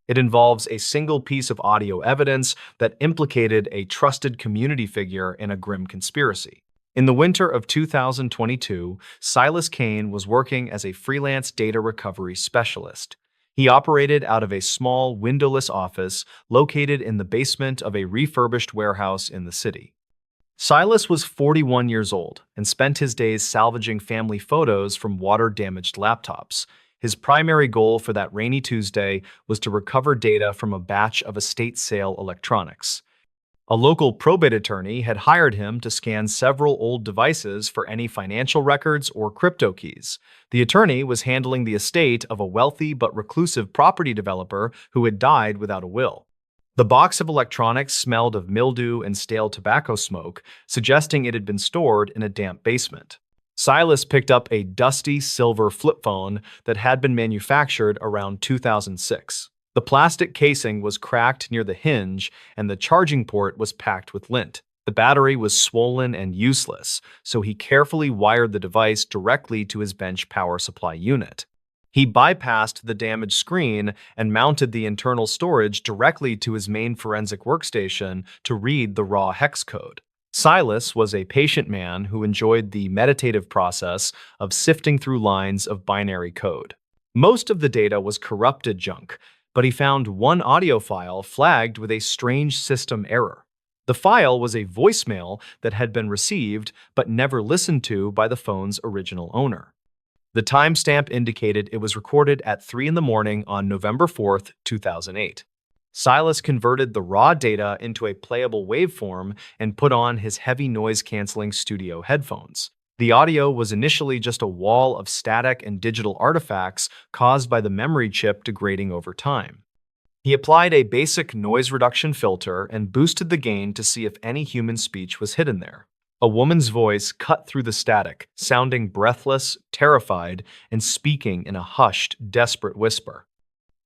It involves a single piece of audio evidence that implicated a trusted community figure in a grim conspiracy. In the winter of 2022, Silas Kane was working as a freelance data recovery specialist. He operated out of a small, windowless office located in the basement of a refurbished warehouse in the city. Silas was 41 years old and spent his days salvaging family photos from water-damaged laptops. His primary goal for that rainy Tuesday was to recover data from a batch of estate sale electronics. A local probate attorney had hired him to scan several old devices for any financial records or crypto keys. The attorney was handling the estate of a wealthy but reclusive property developer who had died without a will. The box of electronics smelled of mildew and stale tobacco smoke, suggesting it had been stored in a damp basement. Silas picked up a dusty silver flip phone that had been manufactured around 2006. The plastic casing was cracked near the hinge, and the charging port was packed with lint. The battery was swollen and useless, so he carefully wired the device directly to his bench power supply unit. He bypassed the damaged screen and mounted the internal storage directly to his main forensic workstation to read the raw hex code. Silas was a patient man who enjoyed the meditative process of sifting through lines of binary code. Most of the data was corrupted junk, but he found one audio file flagged with a strange system error. The file was a voicemail that had been received but never listened to by the phone's original owner. The timestamp indicated it was recorded at 3 in the morning on November 4th, 2008. Silas converted the raw data into a playable waveform and put on his heavy noise-canceling studio headphones. The audio was initially just a wall of static and digital artifacts caused by the memory chip degrading over time. He applied a basic noise reduction filter and boosted the gain to see if any human speech was hidden there. A woman's voice cut through the static, sounding breathless, terrified, and speaking in a hushed, desperate whisper.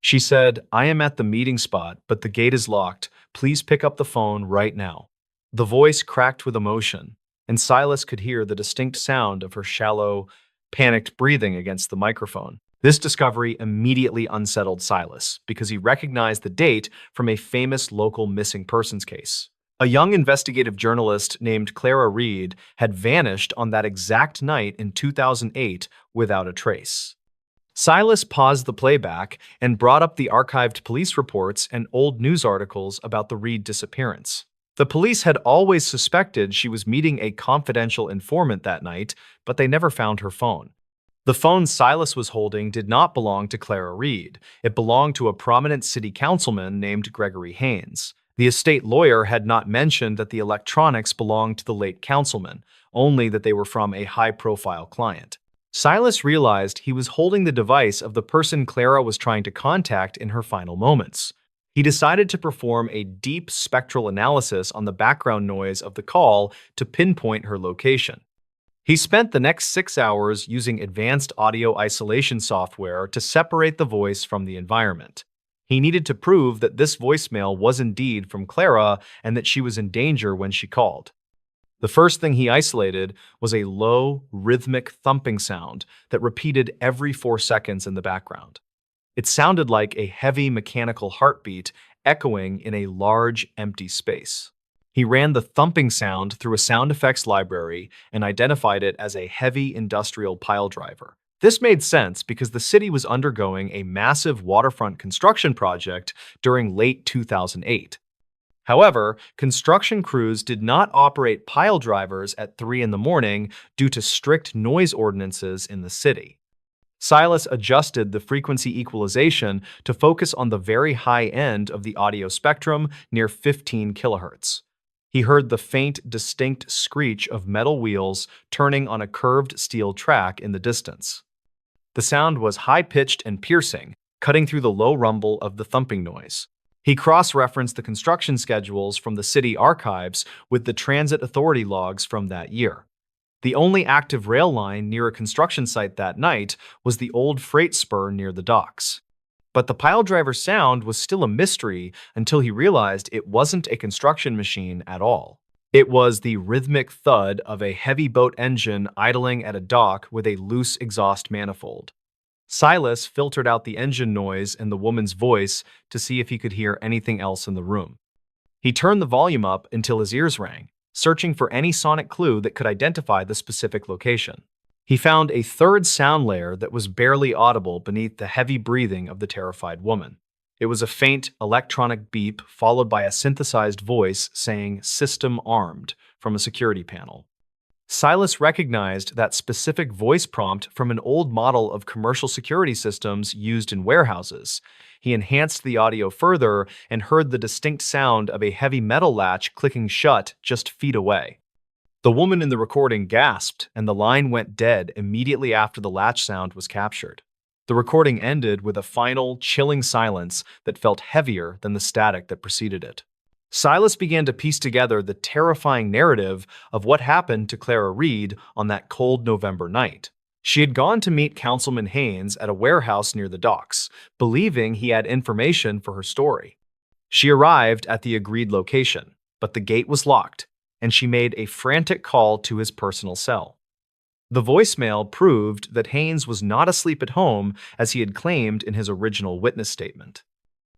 She said, "I am at the meeting spot, but the gate is locked. Please pick up the phone right now." The voice cracked with emotion, and Silas could hear the distinct sound of her shallow, panicked breathing against the microphone. This discovery immediately unsettled Silas because he recognized the date from a famous local missing persons case. A young investigative journalist named Clara Reed had vanished on that exact night in 2008 without a trace. Silas paused the playback and brought up the archived police reports and old news articles about the Reed disappearance. The police had always suspected she was meeting a confidential informant that night, but they never found her phone. The phone Silas was holding did not belong to Clara Reed. It belonged to a prominent city councilman named Gregory Haynes. The estate lawyer had not mentioned that the electronics belonged to the late councilman, only that they were from a high-profile client. Silas realized he was holding the device of the person Clara was trying to contact in her final moments. He decided to perform a deep spectral analysis on the background noise of the call to pinpoint her location. He spent the next 6 hours using advanced audio isolation software to separate the voice from the environment. He needed to prove that this voicemail was indeed from Clara and that she was in danger when she called. The first thing he isolated was a low, rhythmic thumping sound that repeated every 4 seconds in the background. It sounded like a heavy mechanical heartbeat echoing in a large, empty space. He ran the thumping sound through a sound effects library and identified it as a heavy industrial pile driver. This made sense because the city was undergoing a massive waterfront construction project during late 2008. However, construction crews did not operate pile drivers at 3 in the morning due to strict noise ordinances in the city. Silas adjusted the frequency equalization to focus on the very high end of the audio spectrum near 15 kilohertz. He heard the faint, distinct screech of metal wheels turning on a curved steel track in the distance. The sound was high-pitched and piercing, cutting through the low rumble of the thumping noise. He cross-referenced the construction schedules from the city archives with the transit authority logs from that year. The only active rail line near a construction site that night was the old freight spur near the docks. But the piledriver sound was still a mystery until he realized it wasn't a construction machine at all. It was the rhythmic thud of a heavy boat engine idling at a dock with a loose exhaust manifold. Silas filtered out the engine noise and the woman's voice to see if he could hear anything else in the room. He turned the volume up until his ears rang, searching for any sonic clue that could identify the specific location. He found a third sound layer that was barely audible beneath the heavy breathing of the terrified woman. It was a faint electronic beep followed by a synthesized voice saying "System armed" from a security panel. Silas recognized that specific voice prompt from an old model of commercial security systems used in warehouses. He enhanced the audio further and heard the distinct sound of a heavy metal latch clicking shut just feet away. The woman in the recording gasped, and the line went dead immediately after the latch sound was captured. The recording ended with a final, chilling silence that felt heavier than the static that preceded it. Silas began to piece together the terrifying narrative of what happened to Clara Reed on that cold November night. She had gone to meet Councilman Haynes at a warehouse near the docks, believing he had information for her story. She arrived at the agreed location, but the gate was locked, and she made a frantic call to his personal cell. The voicemail proved that Haynes was not asleep at home as he had claimed in his original witness statement.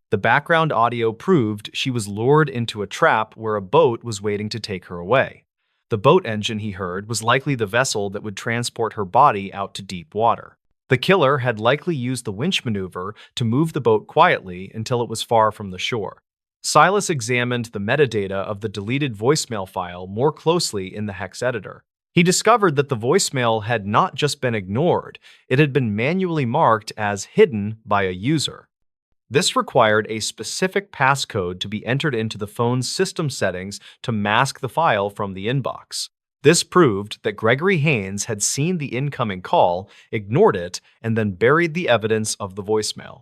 The background audio proved she was lured into a trap where a boat was waiting to take her away. The boat engine, he heard, was likely the vessel that would transport her body out to deep water. The killer had likely used the winch maneuver to move the boat quietly until it was far from the shore. Silas examined the metadata of the deleted voicemail file more closely in the hex editor. He discovered that the voicemail had not just been ignored, it had been manually marked as hidden by a user. This required a specific passcode to be entered into the phone's system settings to mask the file from the inbox. This proved that Gregory Haynes had seen the incoming call, ignored it, and then buried the evidence of the voicemail.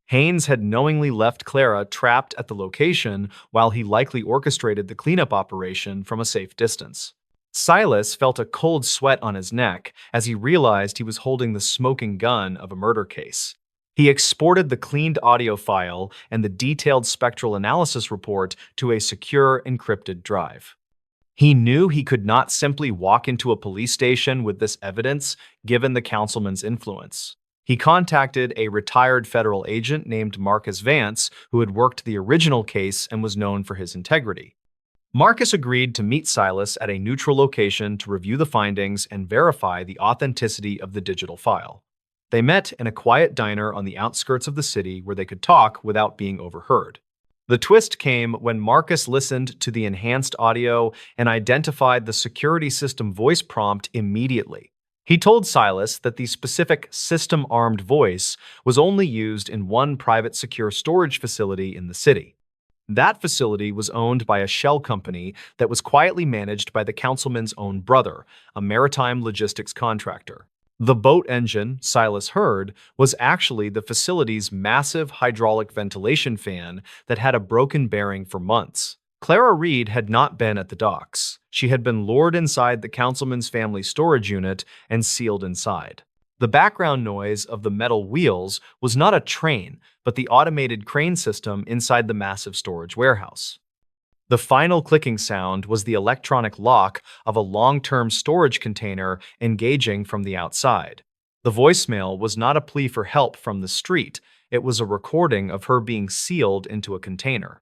Haynes had knowingly left Clara trapped at the location while he likely orchestrated the cleanup operation from a safe distance. Silas felt a cold sweat on his neck as he realized he was holding the smoking gun of a murder case. He exported the cleaned audio file and the detailed spectral analysis report to a secure, encrypted drive. He knew he could not simply walk into a police station with this evidence, given the councilman's influence. He contacted a retired federal agent named Marcus Vance, who had worked the original case and was known for his integrity. Marcus agreed to meet Silas at a neutral location to review the findings and verify the authenticity of the digital file. They met in a quiet diner on the outskirts of the city where they could talk without being overheard. The twist came when Marcus listened to the enhanced audio and identified the security system voice prompt immediately. He told Silas that the specific system-armed voice was only used in one private secure storage facility in the city. That facility was owned by a shell company that was quietly managed by the councilman's own brother, a maritime logistics contractor. The boat engine, Silas heard, was actually the facility's massive hydraulic ventilation fan that had a broken bearing for months. Clara Reed had not been at the docks. She had been lured inside the councilman's family storage unit and sealed inside. The background noise of the metal wheels was not a train, but the automated crane system inside the massive storage warehouse. The final clicking sound was the electronic lock of a long-term storage container engaging from the outside. The voicemail was not a plea for help from the street, it was a recording of her being sealed into a container.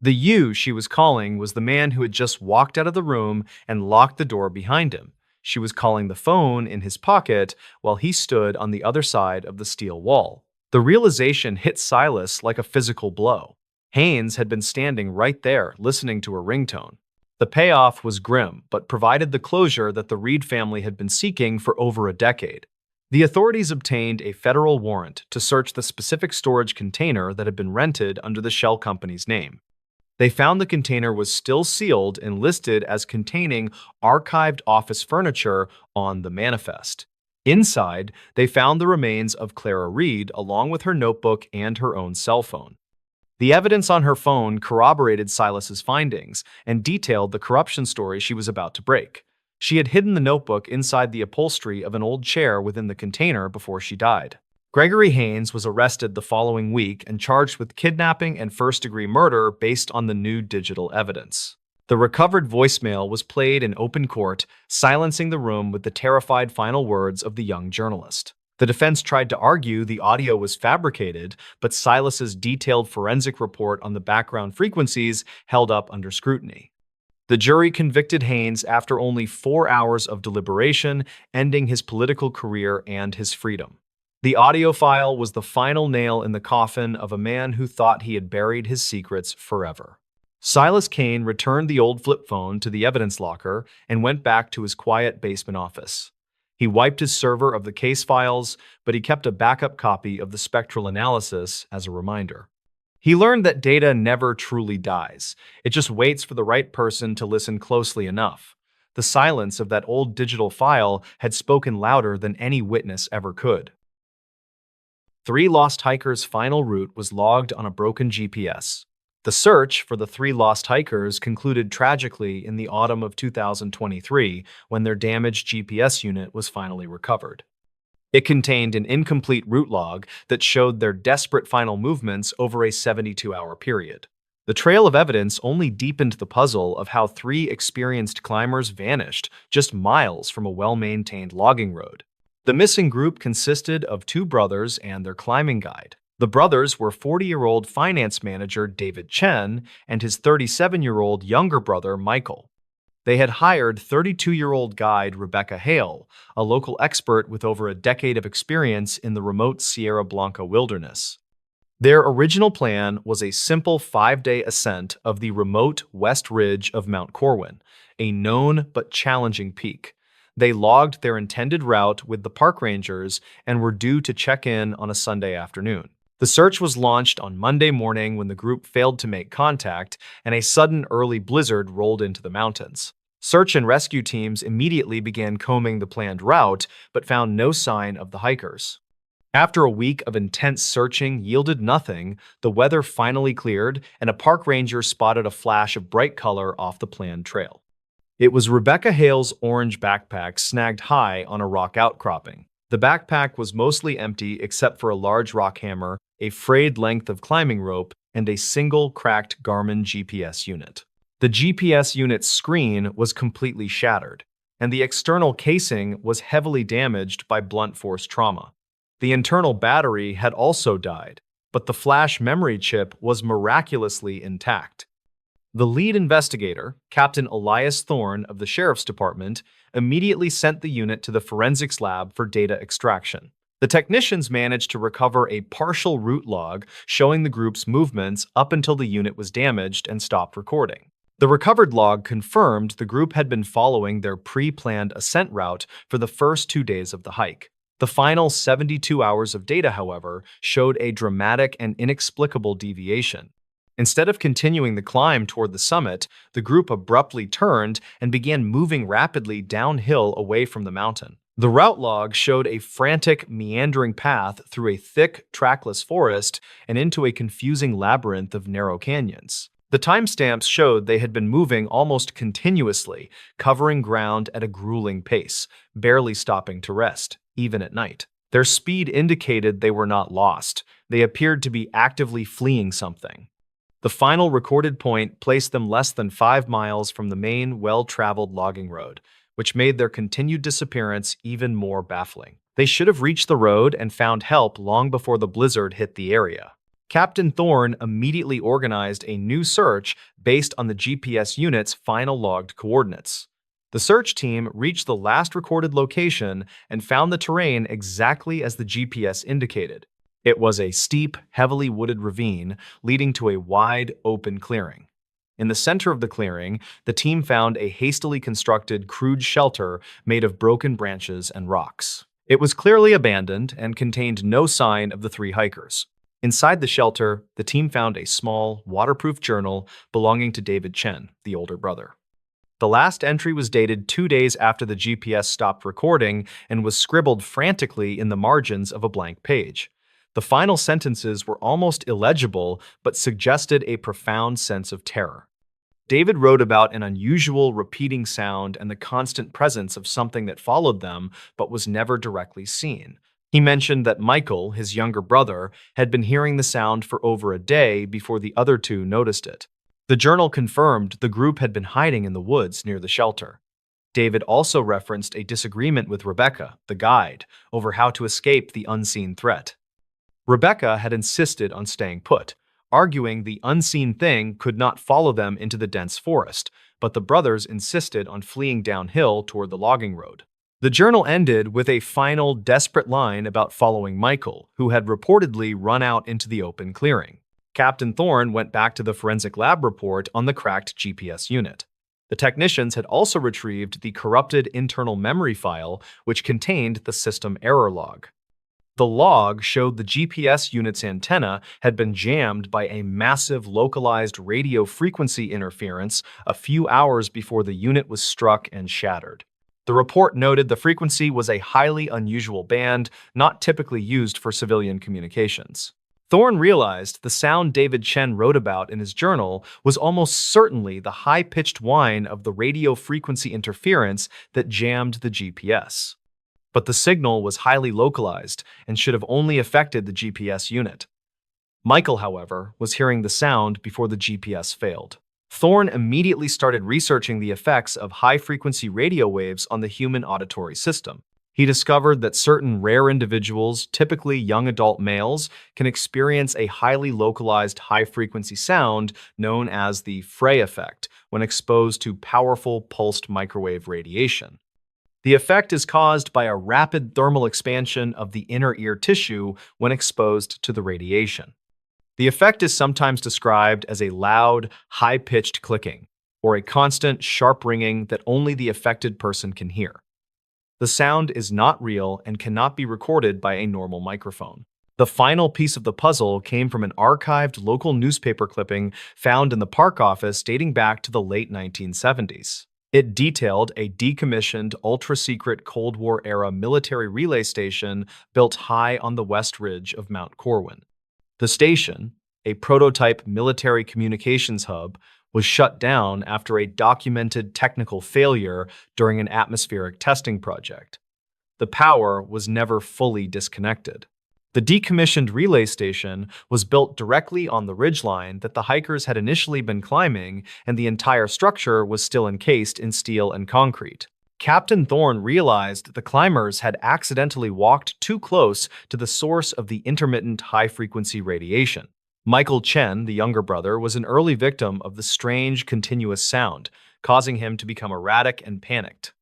The you she was calling was the man who had just walked out of the room and locked the door behind him. She was calling the phone in his pocket while he stood on the other side of the steel wall. The realization hit Silas like a physical blow. Haynes had been standing right there, listening to her ringtone. The payoff was grim, but provided the closure that the Reed family had been seeking for over a decade. The authorities obtained a federal warrant to search the specific storage container that had been rented under the shell company's name. They found the container was still sealed and listed as containing archived office furniture on the manifest. Inside, they found the remains of Clara Reed along with her notebook and her own cell phone. The evidence on her phone corroborated Silas's findings and detailed the corruption story she was about to break. She had hidden the notebook inside the upholstery of an old chair within the container before she died. Gregory Haynes was arrested the following week and charged with kidnapping and first-degree murder based on the new digital evidence. The recovered voicemail was played in open court, silencing the room with the terrified final words of the young journalist. The defense tried to argue the audio was fabricated, but Silas's detailed forensic report on the background frequencies held up under scrutiny. The jury convicted Haynes after only 4 hours of deliberation, ending his political career and his freedom. The audio file was the final nail in the coffin of a man who thought he had buried his secrets forever. Silas Kane returned the old flip phone to the evidence locker and went back to his quiet basement office. He wiped his server of the case files, but he kept a backup copy of the spectral analysis as a reminder. He learned that data never truly dies. It just waits for the right person to listen closely enough. The silence of that old digital file had spoken louder than any witness ever could. 3 lost hikers' final route was logged on a broken GPS. The search for the 3 lost hikers concluded tragically in the autumn of 2023 when their damaged GPS unit was finally recovered. It contained an incomplete route log that showed their desperate final movements over a 72-hour period. The trail of evidence only deepened the puzzle of how 3 experienced climbers vanished just miles from a well-maintained logging road. The missing group consisted of 2 brothers and their climbing guide. The brothers were 40-year-old finance manager David Chen and his 37-year-old younger brother Michael. They had hired 32-year-old guide Rebecca Hale, a local expert with over a decade of experience in the remote Sierra Blanca wilderness. Their original plan was a simple 5-day ascent of the remote west ridge of Mount Corwin, a known but challenging peak. They logged their intended route with the park rangers and were due to check in on a Sunday afternoon. The search was launched on Monday morning when the group failed to make contact and a sudden early blizzard rolled into the mountains. Search and rescue teams immediately began combing the planned route but found no sign of the hikers. After a week of intense searching yielded nothing, the weather finally cleared and a park ranger spotted a flash of bright color off the planned trail. It was Rebecca Hale's orange backpack snagged high on a rock outcropping. The backpack was mostly empty except for a large rock hammer, a frayed length of climbing rope, and a single cracked Garmin GPS unit. The GPS unit's screen was completely shattered, and the external casing was heavily damaged by blunt force trauma. The internal battery had also died, but the flash memory chip was miraculously intact. The lead investigator, Captain Elias Thorne of the Sheriff's Department, immediately sent the unit to the forensics lab for data extraction. The technicians managed to recover a partial route log showing the group's movements up until the unit was damaged and stopped recording. The recovered log confirmed the group had been following their pre-planned ascent route for the first 2 days of the hike. The final 72 hours of data, however, showed a dramatic and inexplicable deviation. Instead of continuing the climb toward the summit, the group abruptly turned and began moving rapidly downhill away from the mountain. The route log showed a frantic, meandering path through a thick, trackless forest and into a confusing labyrinth of narrow canyons. The timestamps showed they had been moving almost continuously, covering ground at a grueling pace, barely stopping to rest, even at night. Their speed indicated they were not lost. They appeared to be actively fleeing something. The final recorded point placed them less than 5 miles from the main, well-traveled logging road, which made their continued disappearance even more baffling. They should have reached the road and found help long before the blizzard hit the area. Captain Thorne immediately organized a new search based on the GPS unit's final logged coordinates. The search team reached the last recorded location and found the terrain exactly as the GPS indicated. It was a steep, heavily wooded ravine leading to a wide, open clearing. In the center of the clearing, the team found a hastily constructed, crude shelter made of broken branches and rocks. It was clearly abandoned and contained no sign of the three hikers. Inside the shelter, the team found a small, waterproof journal belonging to David Chen, the older brother. The last entry was dated 2 days after the GPS stopped recording and was scribbled frantically in the margins of a blank page. The final sentences were almost illegible but suggested a profound sense of terror. David wrote about an unusual repeating sound and the constant presence of something that followed them but was never directly seen. He mentioned that Michael, his younger brother, had been hearing the sound for over a day before the other two noticed it. The journal confirmed the group had been hiding in the woods near the shelter. David also referenced a disagreement with Rebecca, the guide, over how to escape the unseen threat. Rebecca had insisted on staying put, arguing the unseen thing could not follow them into the dense forest, but the brothers insisted on fleeing downhill toward the logging road. The journal ended with a final desperate line about following Michael, who had reportedly run out into the open clearing. Captain Thorne went back to the forensic lab report on the cracked GPS unit. The technicians had also retrieved the corrupted internal memory file, which contained the system error log. The log showed the GPS unit's antenna had been jammed by a massive localized radio frequency interference a few hours before the unit was struck and shattered. The report noted the frequency was a highly unusual band, not typically used for civilian communications. Thorne realized the sound David Chen wrote about in his journal was almost certainly the high-pitched whine of the radio frequency interference that jammed the GPS. But the signal was highly localized and should have only affected the GPS unit. Michael, however, was hearing the sound before the GPS failed. Thorne immediately started researching the effects of high-frequency radio waves on the human auditory system. He discovered that certain rare individuals, typically young adult males, can experience a highly localized high-frequency sound known as the Frey effect when exposed to powerful pulsed microwave radiation. The effect is caused by a rapid thermal expansion of the inner ear tissue when exposed to the radiation. The effect is sometimes described as a loud, high-pitched clicking, or a constant, sharp ringing that only the affected person can hear. The sound is not real and cannot be recorded by a normal microphone. The final piece of the puzzle came from an archived local newspaper clipping found in the park office dating back to the late 1970s. It detailed a decommissioned, ultra-secret Cold War-era military relay station built high on the west ridge of Mount Corwin. The station, a prototype military communications hub, was shut down after a documented technical failure during an atmospheric testing project. The power was never fully disconnected. The decommissioned relay station was built directly on the ridgeline that the hikers had initially been climbing, and the entire structure was still encased in steel and concrete. Captain Thorne realized the climbers had accidentally walked too close to the source of the intermittent high-frequency radiation. Michael Chen, the younger brother, was an early victim of the strange, continuous sound, causing him to become erratic and panicked.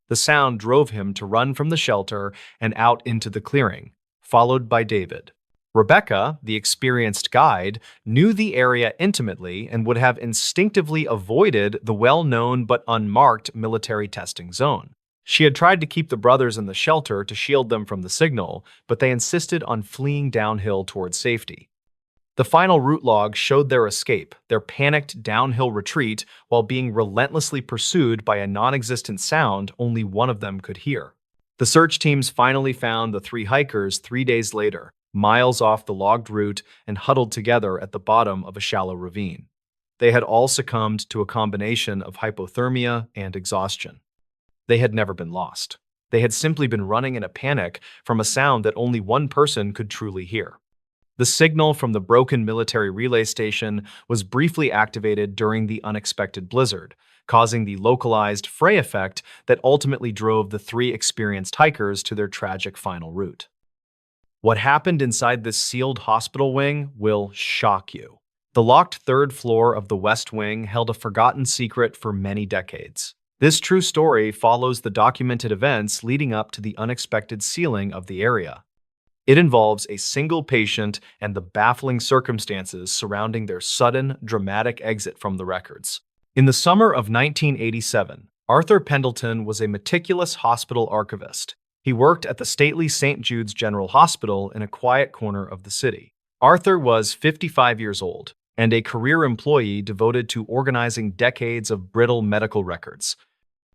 The sound drove him to run from the shelter and out into the clearing, followed by David. Rebecca, the experienced guide, knew the area intimately and would have instinctively avoided the well-known but unmarked military testing zone. She had tried to keep the brothers in the shelter to shield them from the signal, but they insisted on fleeing downhill towards safety. The final route log showed their escape, their panicked downhill retreat, while being relentlessly pursued by a non-existent sound only one of them could hear. The search teams finally found the three hikers 3 days later, miles off the logged route and huddled together at the bottom of a shallow ravine. They had all succumbed to a combination of hypothermia and exhaustion. They had never been lost. They had simply been running in a panic from a sound that only one person could truly hear. The signal from the broken military relay station was briefly activated during the unexpected blizzard, causing the localized Frey effect that ultimately drove the three experienced hikers to their tragic final route. What happened inside this sealed hospital wing will shock you. The locked third floor of the West Wing held a forgotten secret for many decades. This true story follows the documented events leading up to the unexpected sealing of the area. It involves a single patient and the baffling circumstances surrounding their sudden, dramatic exit from the records. In the summer of 1987, Arthur Pendleton was a meticulous hospital archivist. He worked at the stately St. Jude's General Hospital in a quiet corner of the city. Arthur was 55 years old and a career employee devoted to organizing decades of brittle medical records.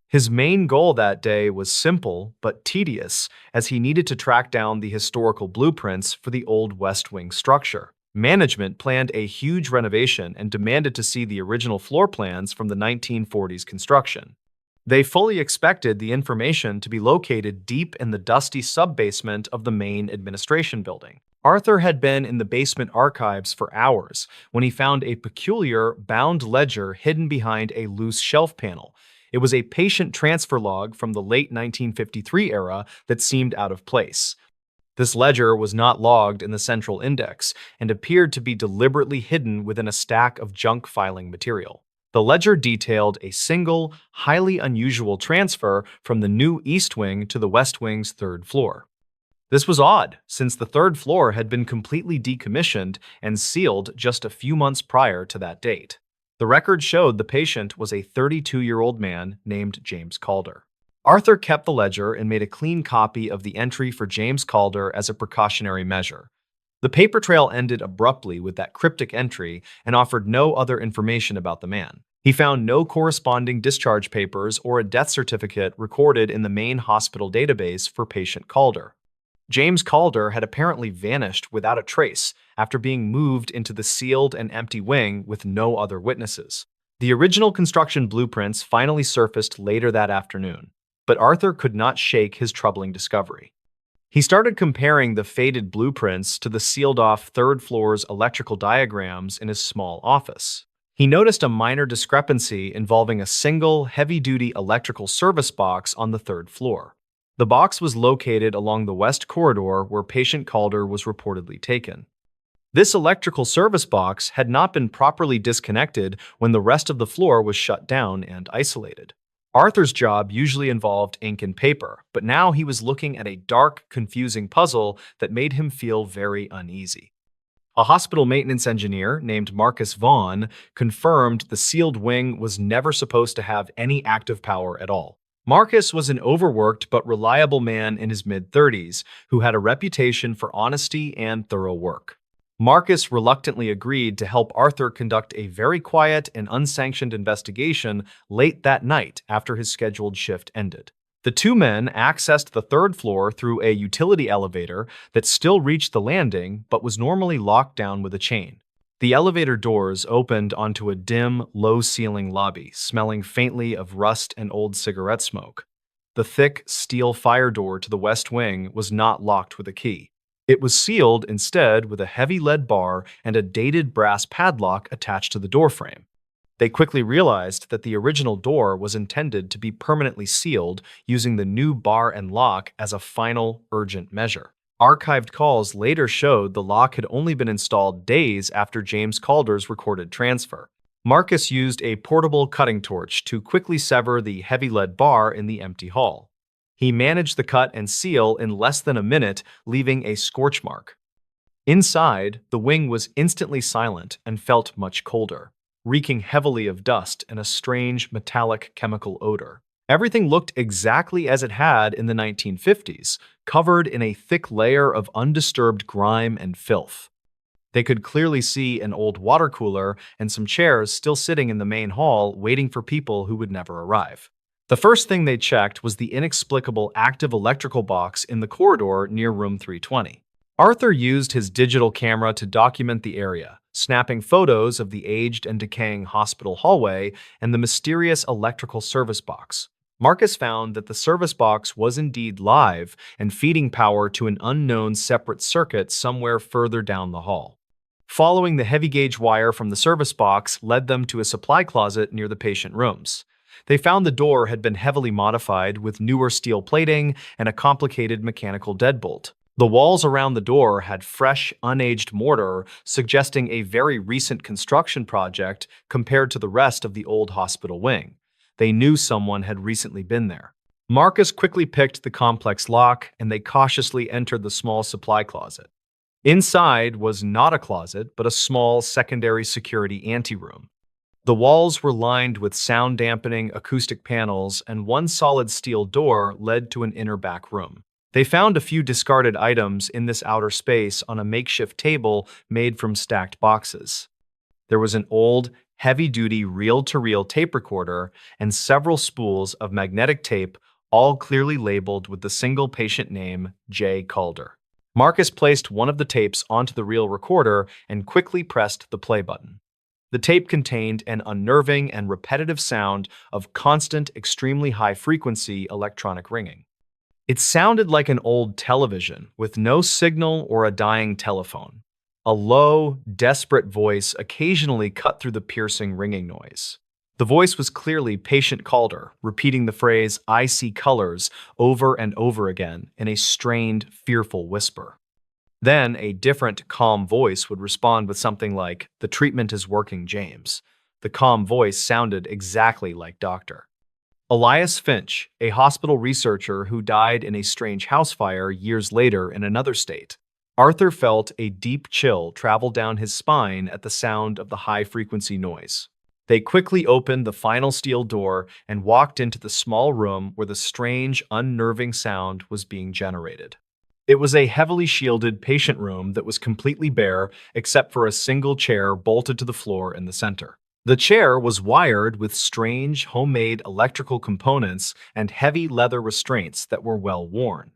His main goal that day was simple but tedious, as he needed to track down the historical blueprints for the old West Wing structure. Management planned a huge renovation and demanded to see the original floor plans from the 1940s construction. They fully expected the information to be located deep in the dusty sub-basement of the main administration building. Arthur had been in the basement archives for hours when he found a peculiar, bound ledger hidden behind a loose shelf panel. It was a patient transfer log from the late 1953 era that seemed out of place. This ledger was not logged in the central index and appeared to be deliberately hidden within a stack of junk filing material. The ledger detailed a single, highly unusual transfer from the new East Wing to the West Wing's third floor. This was odd, since the third floor had been completely decommissioned and sealed just a few months prior to that date. The record showed the patient was a 32-year-old man named James Calder. Arthur kept the ledger and made a clean copy of the entry for James Calder as a precautionary measure. The paper trail ended abruptly with that cryptic entry and offered no other information about the man. He found no corresponding discharge papers or a death certificate recorded in the main hospital database for patient Calder. James Calder had apparently vanished without a trace after being moved into the sealed and empty wing with no other witnesses. The original construction blueprints finally surfaced later that afternoon, but Arthur could not shake his troubling discovery. He started comparing the faded blueprints to the sealed-off third floor's electrical diagrams in his small office. He noticed a minor discrepancy involving a single, heavy-duty electrical service box on the third floor. The box was located along the west corridor where patient Calder was reportedly taken. This electrical service box had not been properly disconnected when the rest of the floor was shut down and isolated. Arthur's job usually involved ink and paper, but now he was looking at a dark, confusing puzzle that made him feel very uneasy. A hospital maintenance engineer named Marcus Vaughn confirmed the sealed wing was never supposed to have any active power at all. Marcus was an overworked but reliable man in his mid-30s who had a reputation for honesty and thorough work. Marcus reluctantly agreed to help Arthur conduct a very quiet and unsanctioned investigation late that night after his scheduled shift ended. The two men accessed the third floor through a utility elevator that still reached the landing but was normally locked down with a chain. The elevator doors opened onto a dim, low-ceiling lobby, smelling faintly of rust and old cigarette smoke. The thick, steel fire door to the west wing was not locked with a key. It was sealed instead with a heavy lead bar and a dated brass padlock attached to the doorframe. They quickly realized that the original door was intended to be permanently sealed using the new bar and lock as a final, urgent measure. Archived calls later showed the lock had only been installed days after James Calder's recorded transfer. Marcus used a portable cutting torch to quickly sever the heavy lead bar in the empty hall. He managed the cut and seal in less than a minute, leaving a scorch mark. Inside, the wing was instantly silent and felt much colder, reeking heavily of dust and a strange metallic chemical odor. Everything looked exactly as it had in the 1950s, covered in a thick layer of undisturbed grime and filth. They could clearly see an old water cooler and some chairs still sitting in the main hall waiting for people who would never arrive. The first thing they checked was the inexplicable active electrical box in the corridor near room 320. Arthur used his digital camera to document the area, snapping photos of the aged and decaying hospital hallway and the mysterious electrical service box. Marcus found that the service box was indeed live and feeding power to an unknown separate circuit somewhere further down the hall. Following the heavy-gauge wire from the service box led them to a supply closet near the patient rooms. They found the door had been heavily modified with newer steel plating and a complicated mechanical deadbolt. The walls around the door had fresh, unaged mortar, suggesting a very recent construction project compared to the rest of the old hospital wing. They knew someone had recently been there. Marcus quickly picked the complex lock, and they cautiously entered the small supply closet. Inside was not a closet, but a small secondary security anteroom. The walls were lined with sound-dampening acoustic panels, and one solid steel door led to an inner back room. They found a few discarded items in this outer space on a makeshift table made from stacked boxes. There was an old, heavy-duty reel-to-reel tape recorder and several spools of magnetic tape, all clearly labeled with the single patient name, J. Calder. Marcus placed one of the tapes onto the reel recorder and quickly pressed the play button. The tape contained an unnerving and repetitive sound of constant, extremely high-frequency electronic ringing. It sounded like an old television with no signal or a dying telephone. A low, desperate voice occasionally cut through the piercing ringing noise. The voice was clearly Patient Calder, repeating the phrase, "I see colors," over and over again in a strained, fearful whisper. Then a different, calm voice would respond with something like, "The treatment is working, James." The calm voice sounded exactly like Dr. Elias Finch, a hospital researcher who died in a strange house fire years later in another state. Arthur felt a deep chill travel down his spine at the sound of the high-frequency noise. They quickly opened the final steel door and walked into the small room where the strange, unnerving sound was being generated. It was a heavily shielded patient room that was completely bare except for a single chair bolted to the floor in the center. The chair was wired with strange, homemade electrical components and heavy leather restraints that were well worn.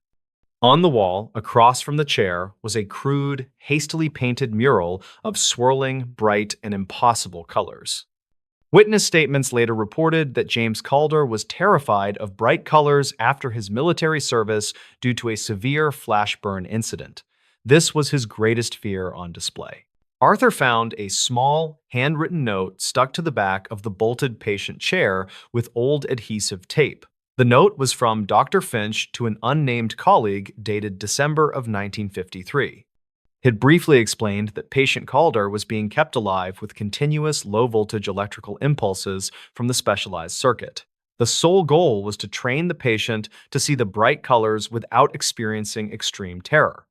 On the wall, across from the chair, was a crude, hastily painted mural of swirling, bright, and impossible colors. Witness statements later reported that James Calder was terrified of bright colors after his military service due to a severe flash burn incident. This was his greatest fear on display. Arthur found a small, handwritten note stuck to the back of the bolted patient chair with old adhesive tape. The note was from Dr. Finch to an unnamed colleague dated December of 1953. It briefly explained that patient Calder was being kept alive with continuous low-voltage electrical impulses from the specialized circuit. The sole goal was to train the patient to see the bright colors without experiencing extreme terror.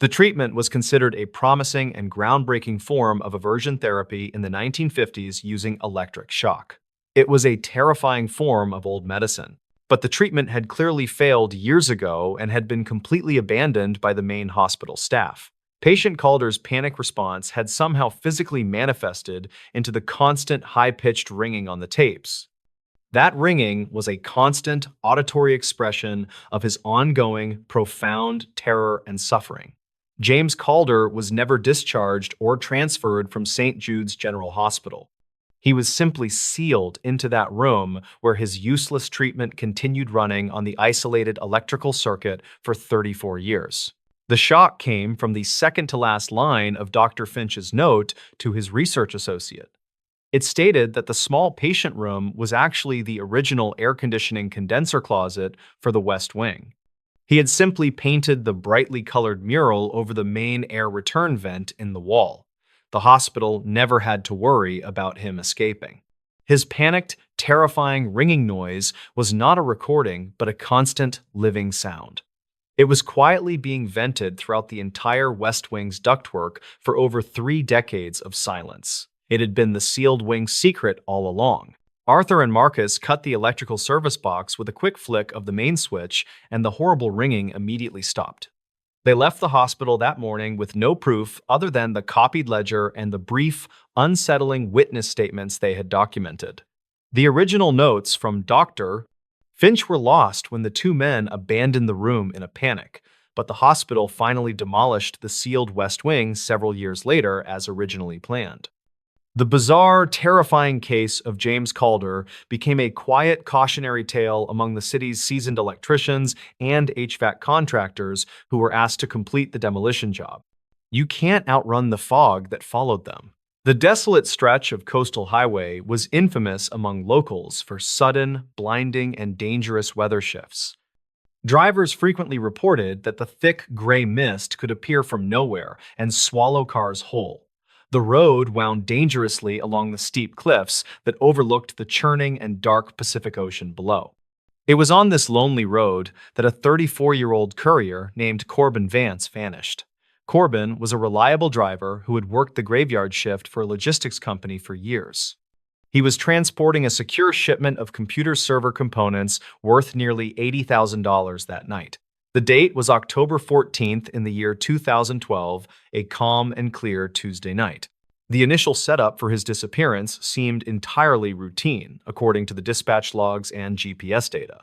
The treatment was considered a promising and groundbreaking form of aversion therapy in the 1950s using electric shock. It was a terrifying form of old medicine, but the treatment had clearly failed years ago and had been completely abandoned by the main hospital staff. Patient Calder's panic response had somehow physically manifested into the constant high-pitched ringing on the tapes. That ringing was a constant auditory expression of his ongoing, profound terror and suffering. James Calder was never discharged or transferred from St. Jude's General Hospital. He was simply sealed into that room where his useless treatment continued running on the isolated electrical circuit for 34 years. The shock came from the second-to-last line of Dr. Finch's note to his research associate. It stated that the small patient room was actually the original air conditioning condenser closet for the West Wing. He had simply painted the brightly colored mural over the main air return vent in the wall. The hospital never had to worry about him escaping. His panicked, terrifying ringing noise was not a recording, but a constant, living sound. It was quietly being vented throughout the entire West Wing's ductwork for over 3 decades of silence. It had been the sealed wing's secret all along. Arthur and Marcus cut the electrical service box with a quick flick of the main switch, and the horrible ringing immediately stopped. They left the hospital that morning with no proof other than the copied ledger and the brief, unsettling witness statements they had documented. The original notes from Dr. Finch were lost when the two men abandoned the room in a panic, but the hospital finally demolished the sealed West Wing several years later as originally planned. The bizarre, terrifying case of James Calder became a quiet cautionary tale among the city's seasoned electricians and HVAC contractors who were asked to complete the demolition job. You can't outrun the fog that followed them. The desolate stretch of coastal highway was infamous among locals for sudden, blinding, and dangerous weather shifts. Drivers frequently reported that the thick gray mist could appear from nowhere and swallow cars whole. The road wound dangerously along the steep cliffs that overlooked the churning and dark Pacific Ocean below. It was on this lonely road that a 34-year-old courier named Corbin Vance vanished. Corbin was a reliable driver who had worked the graveyard shift for a logistics company for years. He was transporting a secure shipment of computer server components worth nearly $80,000 that night. The date was October 14th in the year 2012, a calm and clear Tuesday night. The initial setup for his disappearance seemed entirely routine, according to the dispatch logs and GPS data.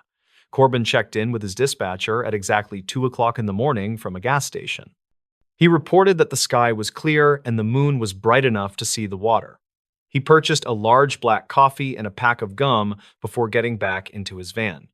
Corbin checked in with his dispatcher at exactly 2 o'clock in the morning from a gas station. He reported that the sky was clear and the moon was bright enough to see the water. He purchased a large black coffee and a pack of gum before getting back into his van.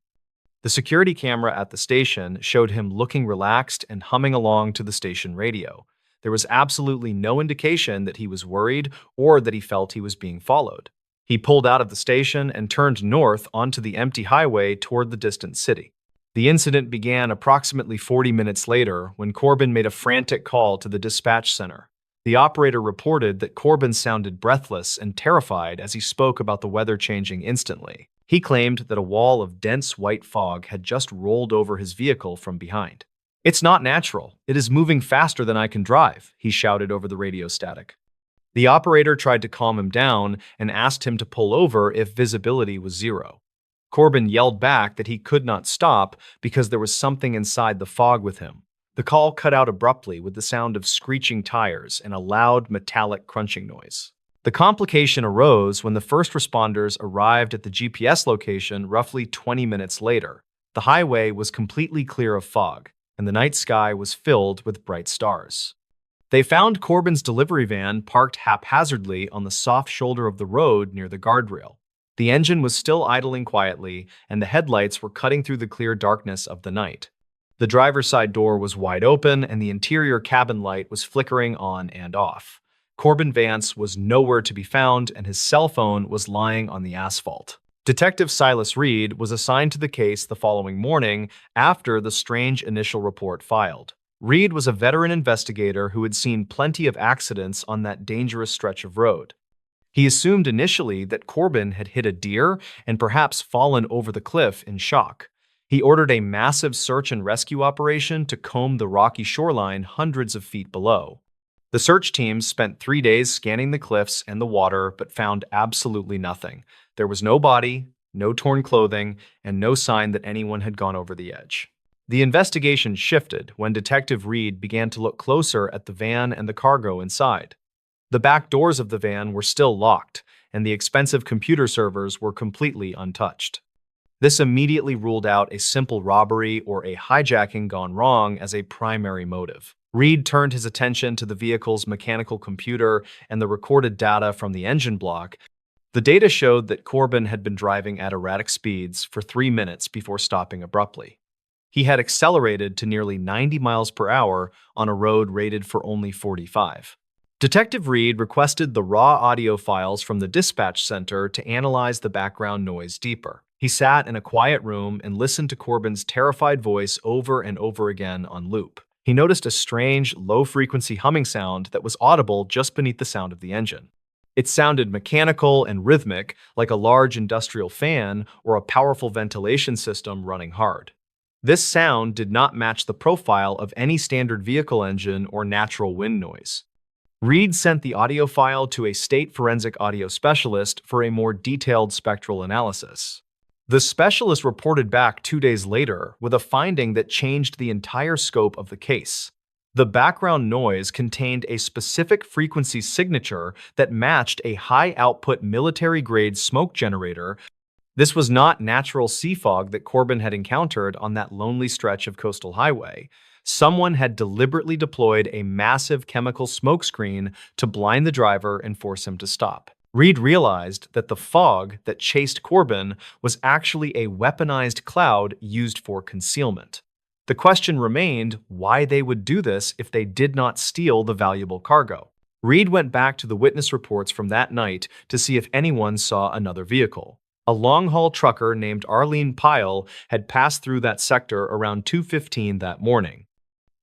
The security camera at the station showed him looking relaxed and humming along to the station radio. There was absolutely no indication that he was worried or that he felt he was being followed. He pulled out of the station and turned north onto the empty highway toward the distant city. The incident began approximately 40 minutes later when Corbin made a frantic call to the dispatch center. The operator reported that Corbin sounded breathless and terrified as he spoke about the weather changing instantly. He claimed that a wall of dense white fog had just rolled over his vehicle from behind. "It's not natural. It is moving faster than I can drive," he shouted over the radio static. The operator tried to calm him down and asked him to pull over if visibility was zero. Corbin yelled back that he could not stop because there was something inside the fog with him. The call cut out abruptly with the sound of screeching tires and a loud metallic crunching noise. The complication arose when the first responders arrived at the GPS location roughly 20 minutes later. The highway was completely clear of fog, and the night sky was filled with bright stars. They found Corbin's delivery van parked haphazardly on the soft shoulder of the road near the guardrail. The engine was still idling quietly, and the headlights were cutting through the clear darkness of the night. The driver's side door was wide open, and the interior cabin light was flickering on and off. Corbin Vance was nowhere to be found, and his cell phone was lying on the asphalt. Detective Silas Reed was assigned to the case the following morning after the strange initial report filed. Reed was a veteran investigator who had seen plenty of accidents on that dangerous stretch of road. He assumed initially that Corbin had hit a deer and perhaps fallen over the cliff in shock. He ordered a massive search and rescue operation to comb the rocky shoreline hundreds of feet below. The search teams spent 3 days scanning the cliffs and the water, but found absolutely nothing. There was no body, no torn clothing, and no sign that anyone had gone over the edge. The investigation shifted when Detective Reed began to look closer at the van and the cargo inside. The back doors of the van were still locked, and the expensive computer servers were completely untouched. This immediately ruled out a simple robbery or a hijacking gone wrong as a primary motive. Reed turned his attention to the vehicle's mechanical computer and the recorded data from the engine block. The data showed that Corbin had been driving at erratic speeds for 3 minutes before stopping abruptly. He had accelerated to nearly 90 miles per hour on a road rated for only 45. Detective Reed requested the raw audio files from the dispatch center to analyze the background noise deeper. He sat in a quiet room and listened to Corbin's terrified voice over and over again on loop. He noticed a strange, low-frequency humming sound that was audible just beneath the sound of the engine. It sounded mechanical and rhythmic, like a large industrial fan or a powerful ventilation system running hard. This sound did not match the profile of any standard vehicle engine or natural wind noise. Reed sent the audio file to a state forensic audio specialist for a more detailed spectral analysis. The specialist reported back 2 days later with a finding that changed the entire scope of the case. The background noise contained a specific frequency signature that matched a high-output military-grade smoke generator. This was not natural sea fog that Corbin had encountered on that lonely stretch of coastal highway. Someone had deliberately deployed a massive chemical smokescreen to blind the driver and force him to stop. Reed realized that the fog that chased Corbin was actually a weaponized cloud used for concealment. The question remained why they would do this if they did not steal the valuable cargo. Reed went back to the witness reports from that night to see if anyone saw another vehicle. A long-haul trucker named Arlene Pyle had passed through that sector around 2:15 that morning.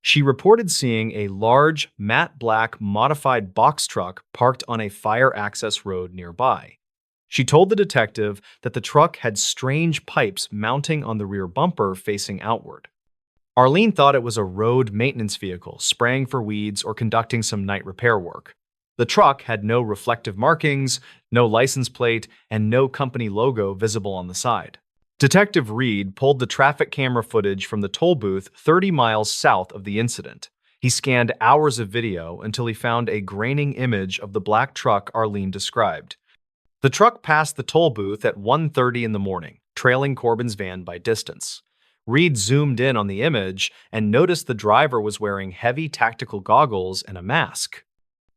She reported seeing a large, matte black modified box truck parked on a fire access road nearby. She told the detective that the truck had strange pipes mounting on the rear bumper facing outward. Arlene thought it was a road maintenance vehicle spraying for weeds or conducting some night repair work. The truck had no reflective markings, no license plate, and no company logo visible on the side. Detective Reed pulled the traffic camera footage from the toll booth 30 miles south of the incident. He scanned hours of video until he found a graining image of the black truck Arlene described. The truck passed the toll booth at 1:30 in the morning, trailing Corbin's van by distance. Reed zoomed in on the image and noticed the driver was wearing heavy tactical goggles and a mask.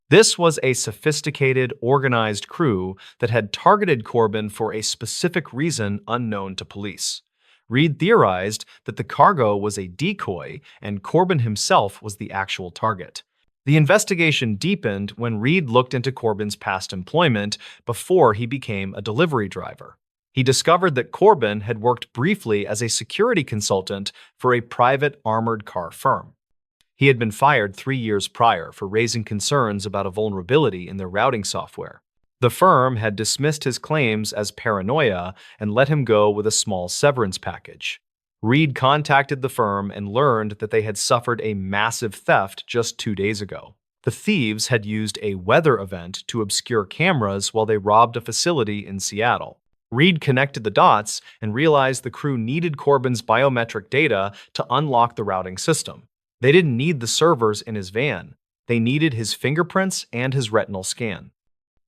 This was a sophisticated, organized crew that had targeted Corbin for a specific reason unknown to police. Reed theorized that the cargo was a decoy and Corbin himself was the actual target. The investigation deepened when Reed looked into Corbin's past employment before he became a delivery driver. He discovered that Corbin had worked briefly as a security consultant for a private armored car firm. He had been fired 3 years prior for raising concerns about a vulnerability in their routing software. The firm had dismissed his claims as paranoia and let him go with a small severance package. Reed contacted the firm and learned that they had suffered a massive theft just 2 days ago. The thieves had used a weather event to obscure cameras while they robbed a facility in Seattle. Reed connected the dots and realized the crew needed Corbin's biometric data to unlock the routing system. They didn't need the servers in his van. They needed his fingerprints and his retinal scan.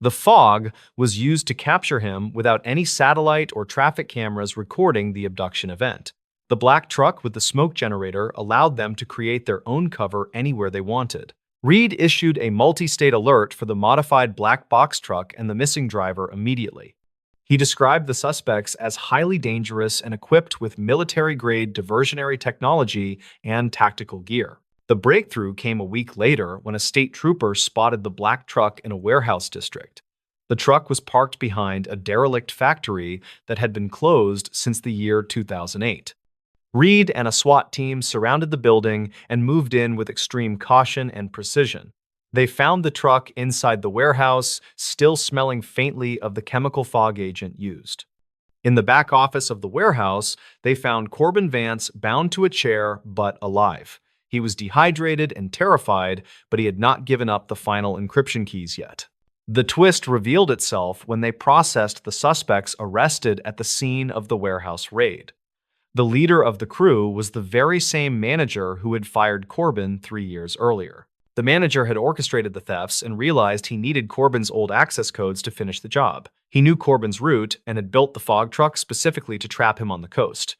The fog was used to capture him without any satellite or traffic cameras recording the abduction event. The black truck with the smoke generator allowed them to create their own cover anywhere they wanted. Reed issued a multi-state alert for the modified black box truck and the missing driver immediately. He described the suspects as highly dangerous and equipped with military-grade diversionary technology and tactical gear. The breakthrough came a week later when a state trooper spotted the black truck in a warehouse district. The truck was parked behind a derelict factory that had been closed since the year 2008. Reed and a SWAT team surrounded the building and moved in with extreme caution and precision. They found the truck inside the warehouse, still smelling faintly of the chemical fog agent used. In the back office of the warehouse, they found Corbin Vance bound to a chair but alive. He was dehydrated and terrified, but he had not given up the final encryption keys yet. The twist revealed itself when they processed the suspects arrested at the scene of the warehouse raid. The leader of the crew was the very same manager who had fired Corbin 3 years earlier. The manager had orchestrated the thefts and realized he needed Corbin's old access codes to finish the job. He knew Corbin's route and had built the fog truck specifically to trap him on the coast.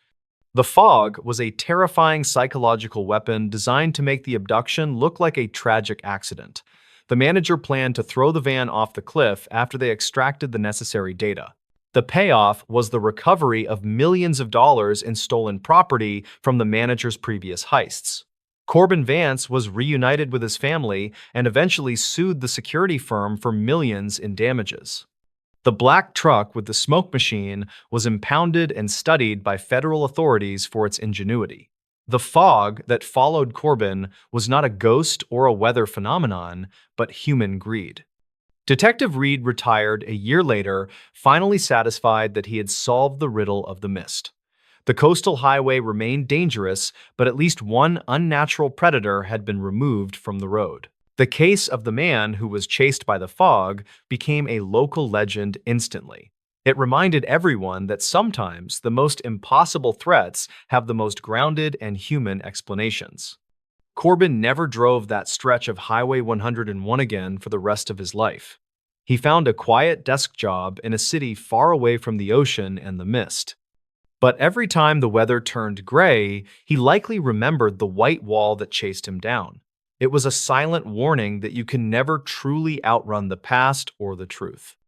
The fog was a terrifying psychological weapon designed to make the abduction look like a tragic accident. The manager planned to throw the van off the cliff after they extracted the necessary data. The payoff was the recovery of millions of dollars in stolen property from the manager's previous heists. Corbin Vance was reunited with his family and eventually sued the security firm for millions in damages. The black truck with the smoke machine was impounded and studied by federal authorities for its ingenuity. The fog that followed Corbin was not a ghost or a weather phenomenon, but human greed. Detective Reed retired a year later, finally satisfied that he had solved the riddle of the mist. The coastal highway remained dangerous, but at least one unnatural predator had been removed from the road. The case of the man who was chased by the fog became a local legend instantly. It reminded everyone that sometimes the most impossible threats have the most grounded and human explanations. Corbin never drove that stretch of Highway 101 again for the rest of his life. He found a quiet desk job in a city far away from the ocean and the mist. But every time the weather turned gray, he likely remembered the white wall that chased him down. It was a silent warning that you can never truly outrun the past or the truth.